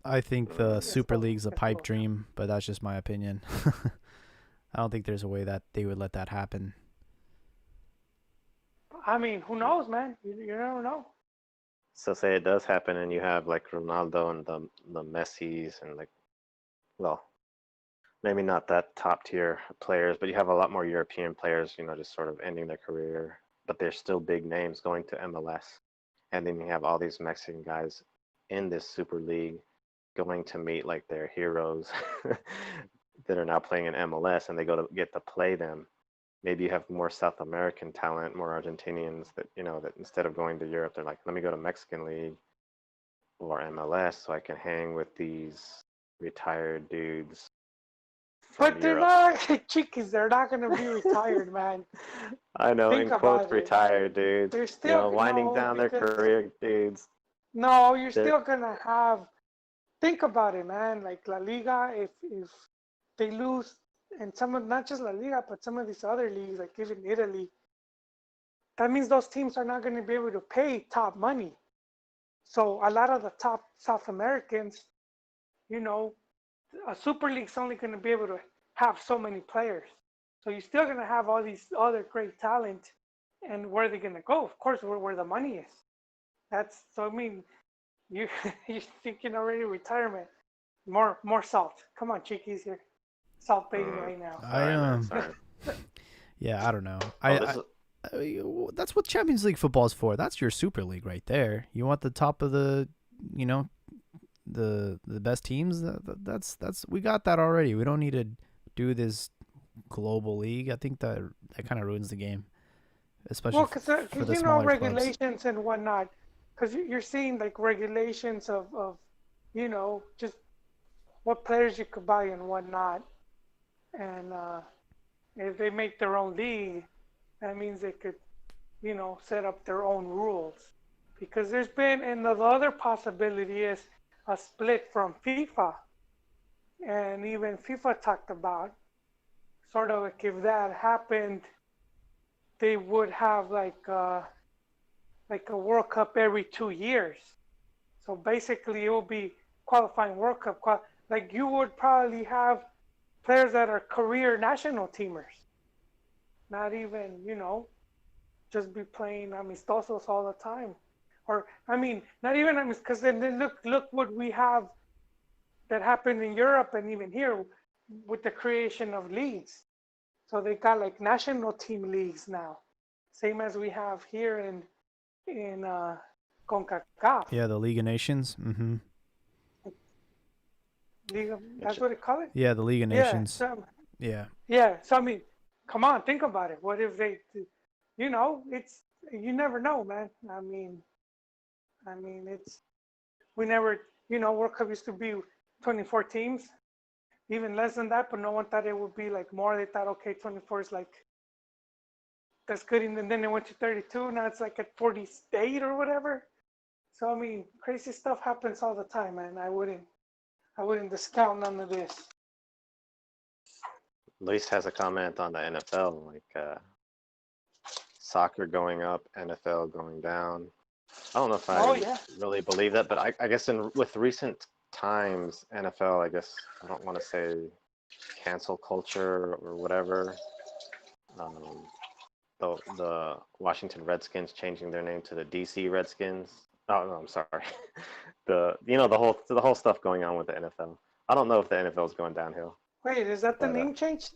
I think the Super
So
League's a
it's
pipe
cool.
dream, but that's just my opinion. I don't think there's a way that they would let that happen.
I mean, who knows, man? You never know.
So say it does happen, and you have like Ronaldo and the Messis and like, well, maybe not that top tier players, but you have a lot more European players, just sort of ending their career, but they're still big names going to MLS. And then you have all these Mexican guys in this Super League going to meet like their heroes that are now playing in MLS, and they get to play them. Maybe you have more South American talent, more Argentinians that that instead of going to Europe, they're like, let me go to Mexican League or MLS so I can hang with these retired dudes from
But they're
Europe.
not chickies. They're not gonna be retired, man.
I know, in
Think
quotes,
about it.
retired dudes.
They're still
Winding
no,
down their
because
career dudes.
no, you're
They're,
still gonna have. Think about it, man. Like La Liga, if they lose, and some of not just La Liga, but some of these other leagues, like even Italy, that means those teams are not going to be able to pay top money. So a lot of the top South Americans, you know, a Super League's only going to be able to have so many players. So you're still going to have all these other great talent, and where are they going to go? Of course, where the money is. That's so. I mean, you you're thinking already retirement. More salt. Come on, chickies, here, salt baiting right now.
I
sorry, man. Sorry.
Yeah, I don't know.
Oh, this is
That's what Champions League football is for. That's your Super League right there. You want the top of the, the best teams. That's we got that already. We don't need to do this global league. I think that kind of ruins the game, especially
Well, because
for the smaller clubs.
regulations and whatnot. Because you're seeing like regulations of just what players you could buy and whatnot. And if they make their own league, that means they could, set up their own rules. Because there's been, and the other possibility is a split from FIFA. And even FIFA talked about sort of like if that happened, they would have like a World Cup every 2 years. So basically, it will be qualifying World Cup. Like you would probably have players that are career national teamers, not even just be playing amistosos all the time, or I mean, not even because then look what we have that happened in Europe and even here with the creation of leagues. So they got like national team leagues now, same as we have here in CONCACAF.
Yeah, the League of Nations. Mm-hmm.
That's what they call it.
Yeah, the League of
Yeah.
Nations.
So,
Yeah.
yeah. So I mean, come on, think about it. What if they, it's you never know, man. I mean, it's we never, World Cup used to be 24 teams, even less than that, but no one thought it would be like more. They thought, okay, 24 is like that's good, and then it went to 32. Now it's like at 48 or whatever. So I mean, crazy stuff happens all the time, man. I wouldn't discount none of this.
Luis has a comment on the NFL, like soccer going up, NFL going down. I don't know if I really believe that, but I guess with recent times, NFL, I guess I don't want to say cancel culture or whatever. The Washington Redskins changing their name to the DC Redskins. Oh no, I'm sorry. The whole stuff going on with the NFL. I don't know if the NFL is going downhill.
Wait, is that the
But
name change?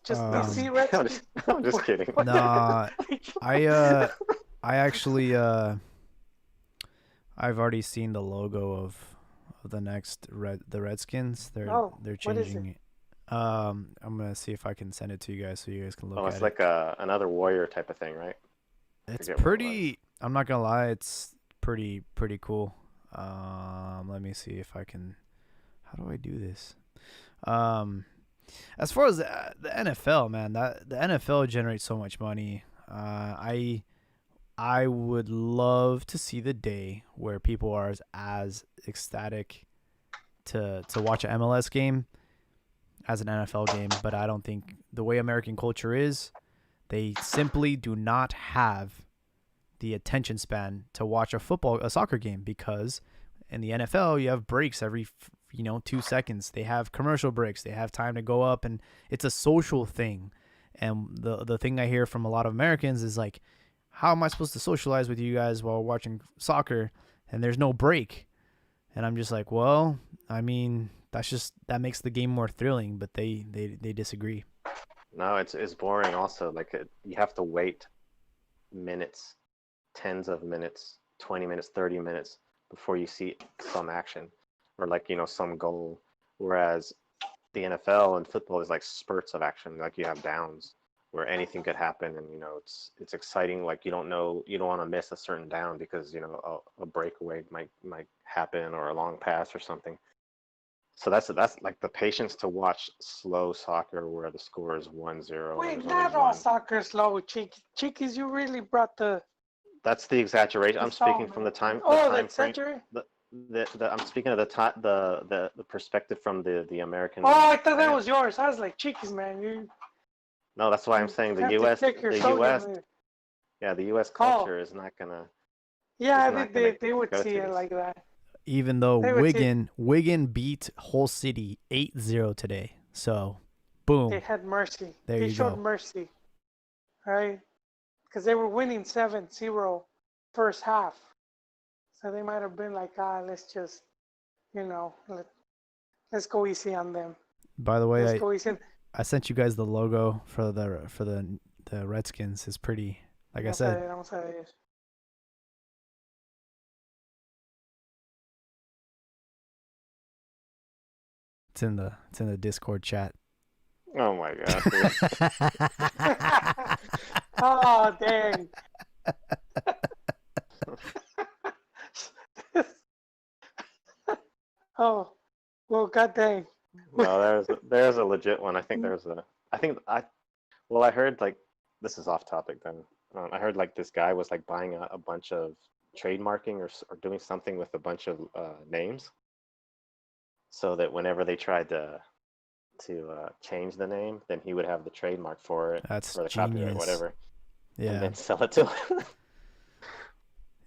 Just
no,
DC
I'm
Redskins?
I'm just kidding.
Nah, I actually I've already seen the logo of the next the Redskins.
Oh,
They're
what is it?
changing it. I'm gonna see if I can send it to you guys so you guys can look
Oh,
at
it's
it.
like another warrior type of thing, right?
It's
Forget what it was.
pretty. I'm not gonna lie. It's pretty cool. Let me see if I can. How do I do this? Um, as far as the NFL, man, that the NFL generates so much money. I would love to see the day where people are as ecstatic to watch an MLS game as an NFL game, but I don't think the way American culture is, they simply do not have the attention span to watch a soccer game, because in the NFL you have breaks every 2 seconds. They have commercial breaks. They have time to go up, and it's a social thing. And the thing I hear from a lot of Americans is like, how am I supposed to socialize with you guys while watching soccer and there's no break? And I'm just like, well, I mean, that makes the game more thrilling, but they disagree.
No, it's boring. Also, like you have to wait minutes, tens of minutes, 20 minutes, 30 minutes before you see some action, or like some goal. Whereas the NFL and football is like spurts of action. Like you have downs where anything could happen, and it's exciting. Like you don't want to miss a certain down because a breakaway might happen, or a long pass or something. So that's like the patience to watch slow soccer where the score is 1-0 and
Wait,
there's only
not all
one.
soccer slow, Cheeky. Cheekies, you really brought
That's the exaggeration. I'm speaking
song,
from
man.
the
Oh,
time
that's
frame.
century?
I'm speaking of the perspective from the American.
Oh, I thought that
fan.
was yours. I was like, Cheekies, man.
No, that's why I'm
You
saying the
have to
U.S.
check your
the
social
U.S.
media.
Yeah, the U.S.
Oh,
culture is not gonna
yeah, they would
go
see
to
it
this.
like that.
Even though
They would see
Wigan beat Hull City 8-0 today. So,
they
boom.
had mercy.
There
They
you
showed
go.
mercy, right? Because they were winning 7-0 first half. So they might have been like, let's just, you know, let's go easy on them.
By the
Let's
way,
go easy.
I sent you guys the logo for the Redskins. It's pretty, like I said.
Vamos a ver.
It's in the Discord chat.
Oh my god.
Oh, dang. Oh, well, god dang.
No, there's a legit one. I think I heard like this is off topic then. I heard like this guy was like buying a bunch of trademarking or doing something with a bunch of names, so that whenever they tried to change the name, then he would have the trademark for it,
That's
or the copyright,
genius.
whatever, and
Yeah,
then sell it to him.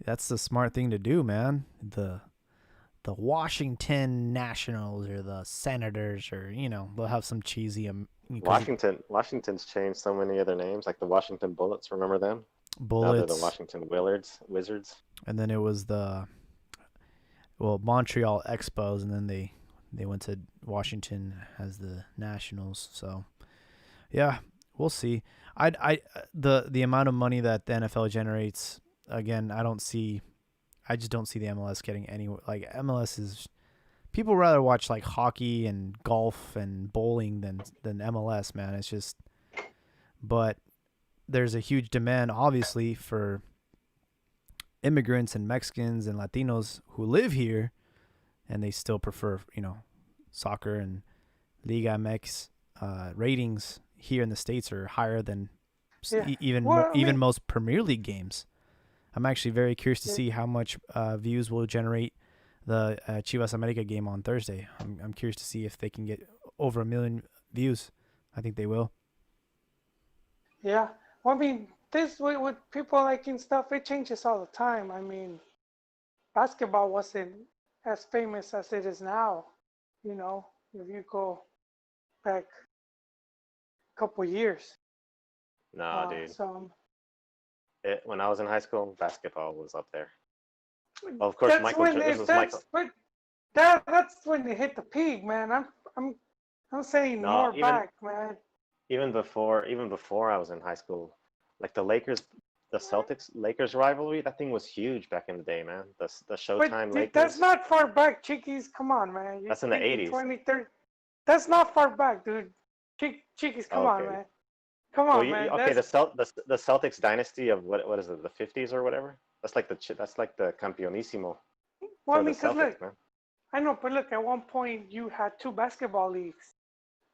that's the smart thing to do, man. The Washington Nationals or the Senators, or they'll have some cheesy
Washington's changed so many other names, like the Washington Bullets. Remember them? Now they're the
Bullets,
Washington Wizards.
and then it was the Montreal Expos, and then they went to Washington as the Nationals. So yeah, we'll see. The amount of money that the NFL generates, again, I just don't see the MLS getting anywhere. Like MLS is, people rather watch like hockey and golf and bowling than MLS, man. It's just, but there's a huge demand, obviously, for immigrants and Mexicans and Latinos who live here, and they still prefer, soccer. And Liga MX ratings here in the States are higher than
Yeah.
even most Premier League games. I'm actually very curious to
Yeah.
see how much views will generate the Chivas America game on Thursday. I'm curious to see if they can get over 1 million views. I think they will.
Yeah. Well, I mean, this with people liking stuff, it changes all the time. I mean, basketball wasn't as famous as it is now. If you go back a couple years.
No, dude.
So
When I was in high school, basketball was up there. Well, of course,
that's
Michael.
when
This was Michael.
that's when they hit the peak, man. I'm saying
No,
more back, man.
even before I was in high school, like the Celtics Lakers rivalry, that thing was huge back in the day, man. The
But
Showtime
that's
Lakers,
not far back, Chickies. Come on, man. You're
that's in the
thinking
80s.
20, 30. That's not far back, dude. Chickies, come on,
Okay.
man. Come
Well,
on, man.
okay,
That's
the Celtics dynasty of what is it, the 50s or whatever? That's like the Campionissimo
well, I
for the
mean, cause look,
Celtics, man.
I know, but look, at one point you had two basketball leagues,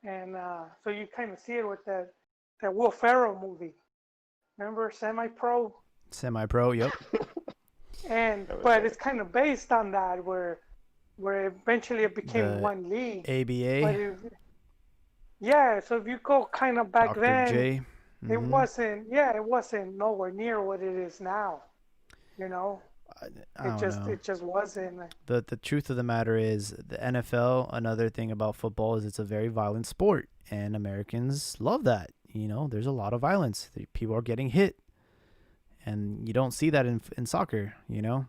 and so you kind of see it with that Will Ferrell movie. Remember, semi-pro,
Semi-pro, yep.
and
That was
but
great.
it's kind of based on that, where eventually it became
The
one league. But
ABA,
yeah, so if you go kind of back
Dr.
then,
J.
it
Mm-hmm.
wasn't nowhere near what it is now. You know,
I don't know.
it just wasn't.
The truth of the matter is the NFL, another thing about football is it's a very violent sport, and Americans love that. You know, there's a lot of violence. People are getting hit, and you don't see that in soccer, you know?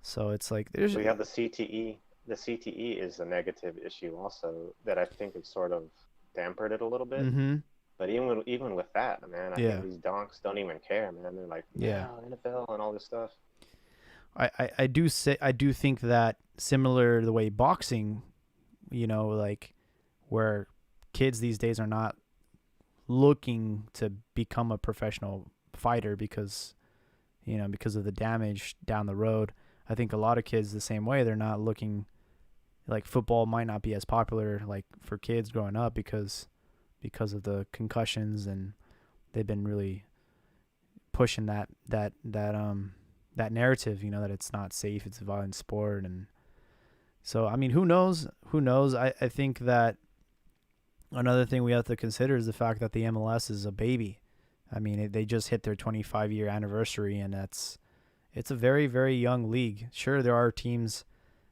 So it's like there's
We have the CTE. The CTE is a negative issue also that I think it sort of dampened it a little bit.
mm-hmm.
But even with that, man, I
Yeah.
think these donks don't even care, man. They're like,
Yeah.
NFL and all this stuff.
I do think that similar to the way boxing, you know, like where kids these days are not looking to become a professional fighter because of the damage down the road. I think a lot of kids the same way. They're not looking, like football might not be as popular like for kids growing up because of the concussions, and they've been really pushing that narrative, you know, that it's not safe, it's a violent sport. And so I mean, who knows? I think that another thing we have to consider is the fact that the MLS is a baby. I mean, they just hit their 25-year anniversary, and it's a very, very young league. Sure, there are teams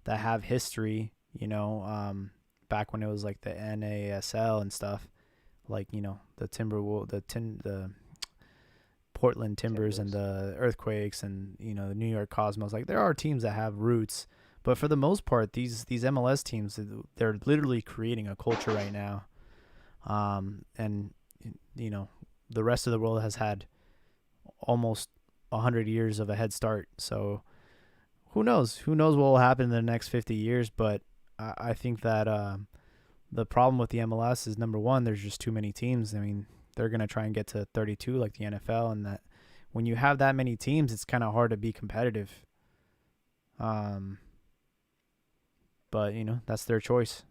that have history, you know, back when it was like the NASL and stuff, like, you know, the Portland Timbers and the Earthquakes and, you know, the New York Cosmos. Like, there are teams that have roots, but for the most part, these MLS teams, they're literally creating a culture right now. And, you know, the rest of the world has had almost 100 years of a head start. So who knows what will happen in the next 50 years. But I think that the problem with the MLS is, number one, there's just too many teams. I mean, they're going to try and get to 32 like the NFL, and that when you have that many teams, it's kind of hard to be competitive. But, you know, that's their choice.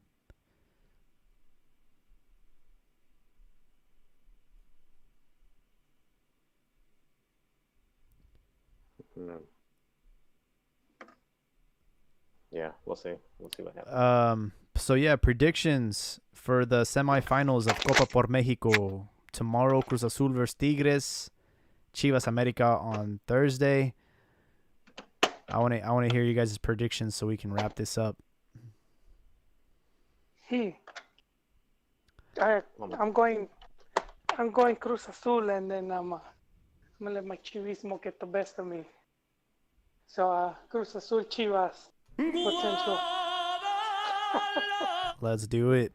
Yeah, we'll see. We'll see what happens.
So yeah, predictions for the semifinals of Copa por Mexico. Tomorrow, Cruz Azul versus Tigres, Chivas America on Thursday. I want to hear you guys' predictions so we can wrap this up.
I'm going Cruz Azul, and then I'm gonna let my Chivismo get the best of me. So Cruz Azul, Chivas potential.
Let's do it.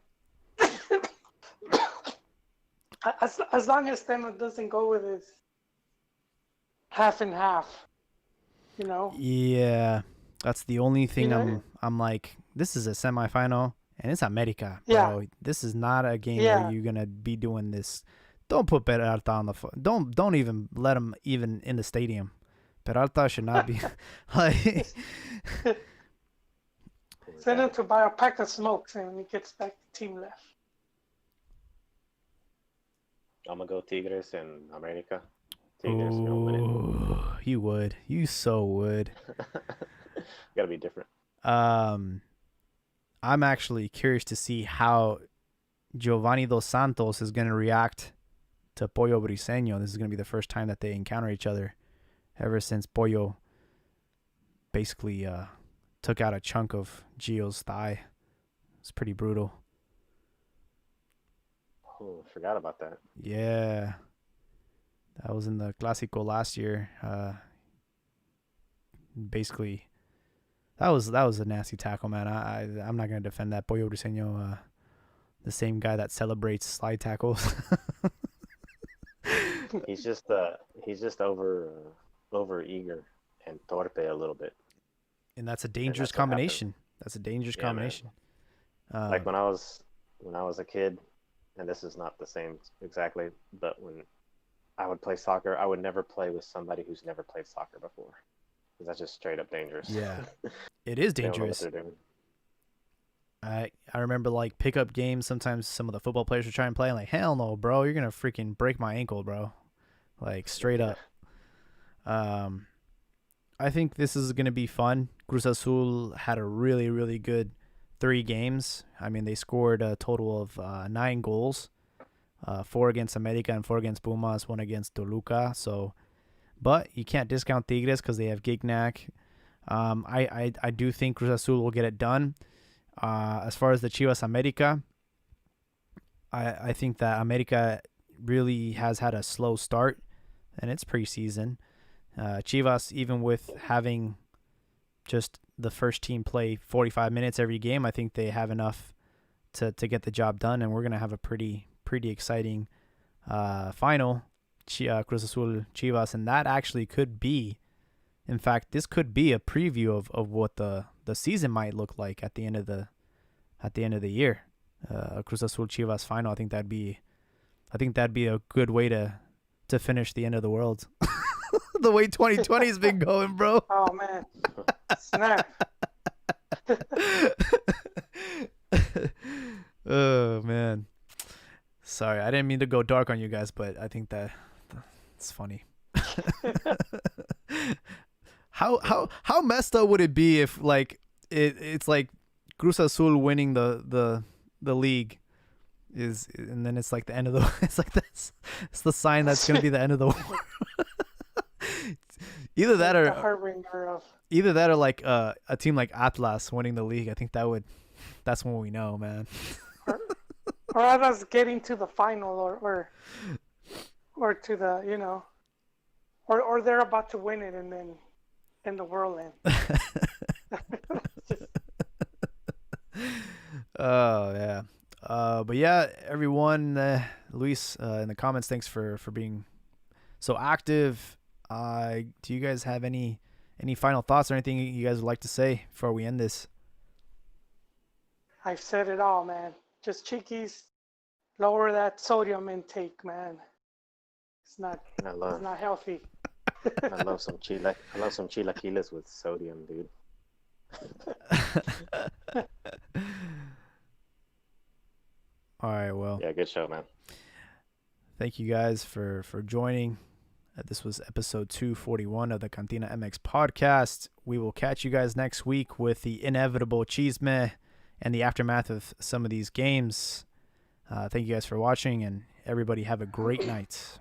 As long as Tenemos doesn't go with his half and half, you know.
Yeah, that's the only thing.
You know,
I'm like, this is a semifinal and it's America, bro.
Yeah.
This is not a game
Yeah.
where you're gonna be doing this. Don't put Peralta on the don't even let him even in the stadium. Peralta should not be like.
Send him to buy a pack of smokes, and when he gets back, the team left.
I'm gonna go Tigres and America. Tigres gonna win
Ooh, you would. You so would.
it. Gotta be different.
I'm actually curious to see how Giovanni Dos Santos is going to react to Pollo Briseño. This is going to be the first time that they encounter each other ever since Pollo basically took out a chunk of Gio's thigh. It's pretty brutal.
Oh, I forgot about that.
Yeah. That was in the Clásico last year. Basically That was a nasty tackle, man. I'm not gonna defend that. Pollo Briseño, the same guy that celebrates slide tackles.
He's just over eager and torpe a little bit.
And that's a dangerous
that's what
combination. That's a dangerous combination.
Like when I was a kid, and this is not the same exactly, but when I would play soccer, I would never play with somebody who's never played soccer before. Because that's just straight up dangerous.
Yeah, it is
They don't know what
dangerous.
they're doing.
I remember like pickup games. Sometimes some of the football players would try and play. I'm like, hell no, bro! You're gonna freaking break my ankle, bro. Like straight up. I think this is gonna be fun. Cruz Azul had a really, really good 3 games. I mean, they scored a total of 9 goals. 4 against America and 4 against Pumas, 1 against Toluca. So, but you can't discount Tigres because they have Gignac. I do think Cruz Azul will get it done. As far as the Chivas America, I think that America really has had a slow start, and it's preseason. Chivas, even with having just the first team play 45 minutes every game, I think they have enough to get the job done, and we're gonna have a pretty exciting final, Cruz Azul Chivas, and that actually could be, in fact, this could be a preview of what the season might look like at the end of the year. Cruz Azul Chivas final. I think that'd be a good way to finish the end of the world. The way 2020 has been going, bro.
Oh man, snap.
Oh man, sorry, I didn't mean to go dark on you guys, but I think that's funny. How messed up would it be if like it's like Cruz Azul winning the league is, and then it's like the end of the it's like this, it's the sign that's gonna be the end of the war. Either that
The
or
harbinger of
like a team like Atlas winning the league. I think that's when we know, man.
or others getting to the final, or to the, you know, or they're about to win it and then in the whirlwind.
Oh yeah. But yeah, everyone, Luis, in the comments, thanks for being so active. Do you guys have any final thoughts or anything you guys would like to say before we end this?
I've said it all, man. Just Chiquis, lower that sodium intake, man. It's not healthy.
I love some chilaquiles with sodium, dude.
All right, well.
Yeah, good show, man.
Thank you guys for joining. This was episode 241 of the Cantina MX podcast. We will catch you guys next week with the inevitable chisme and the aftermath of some of these games. Thank you guys for watching, and everybody have a great night.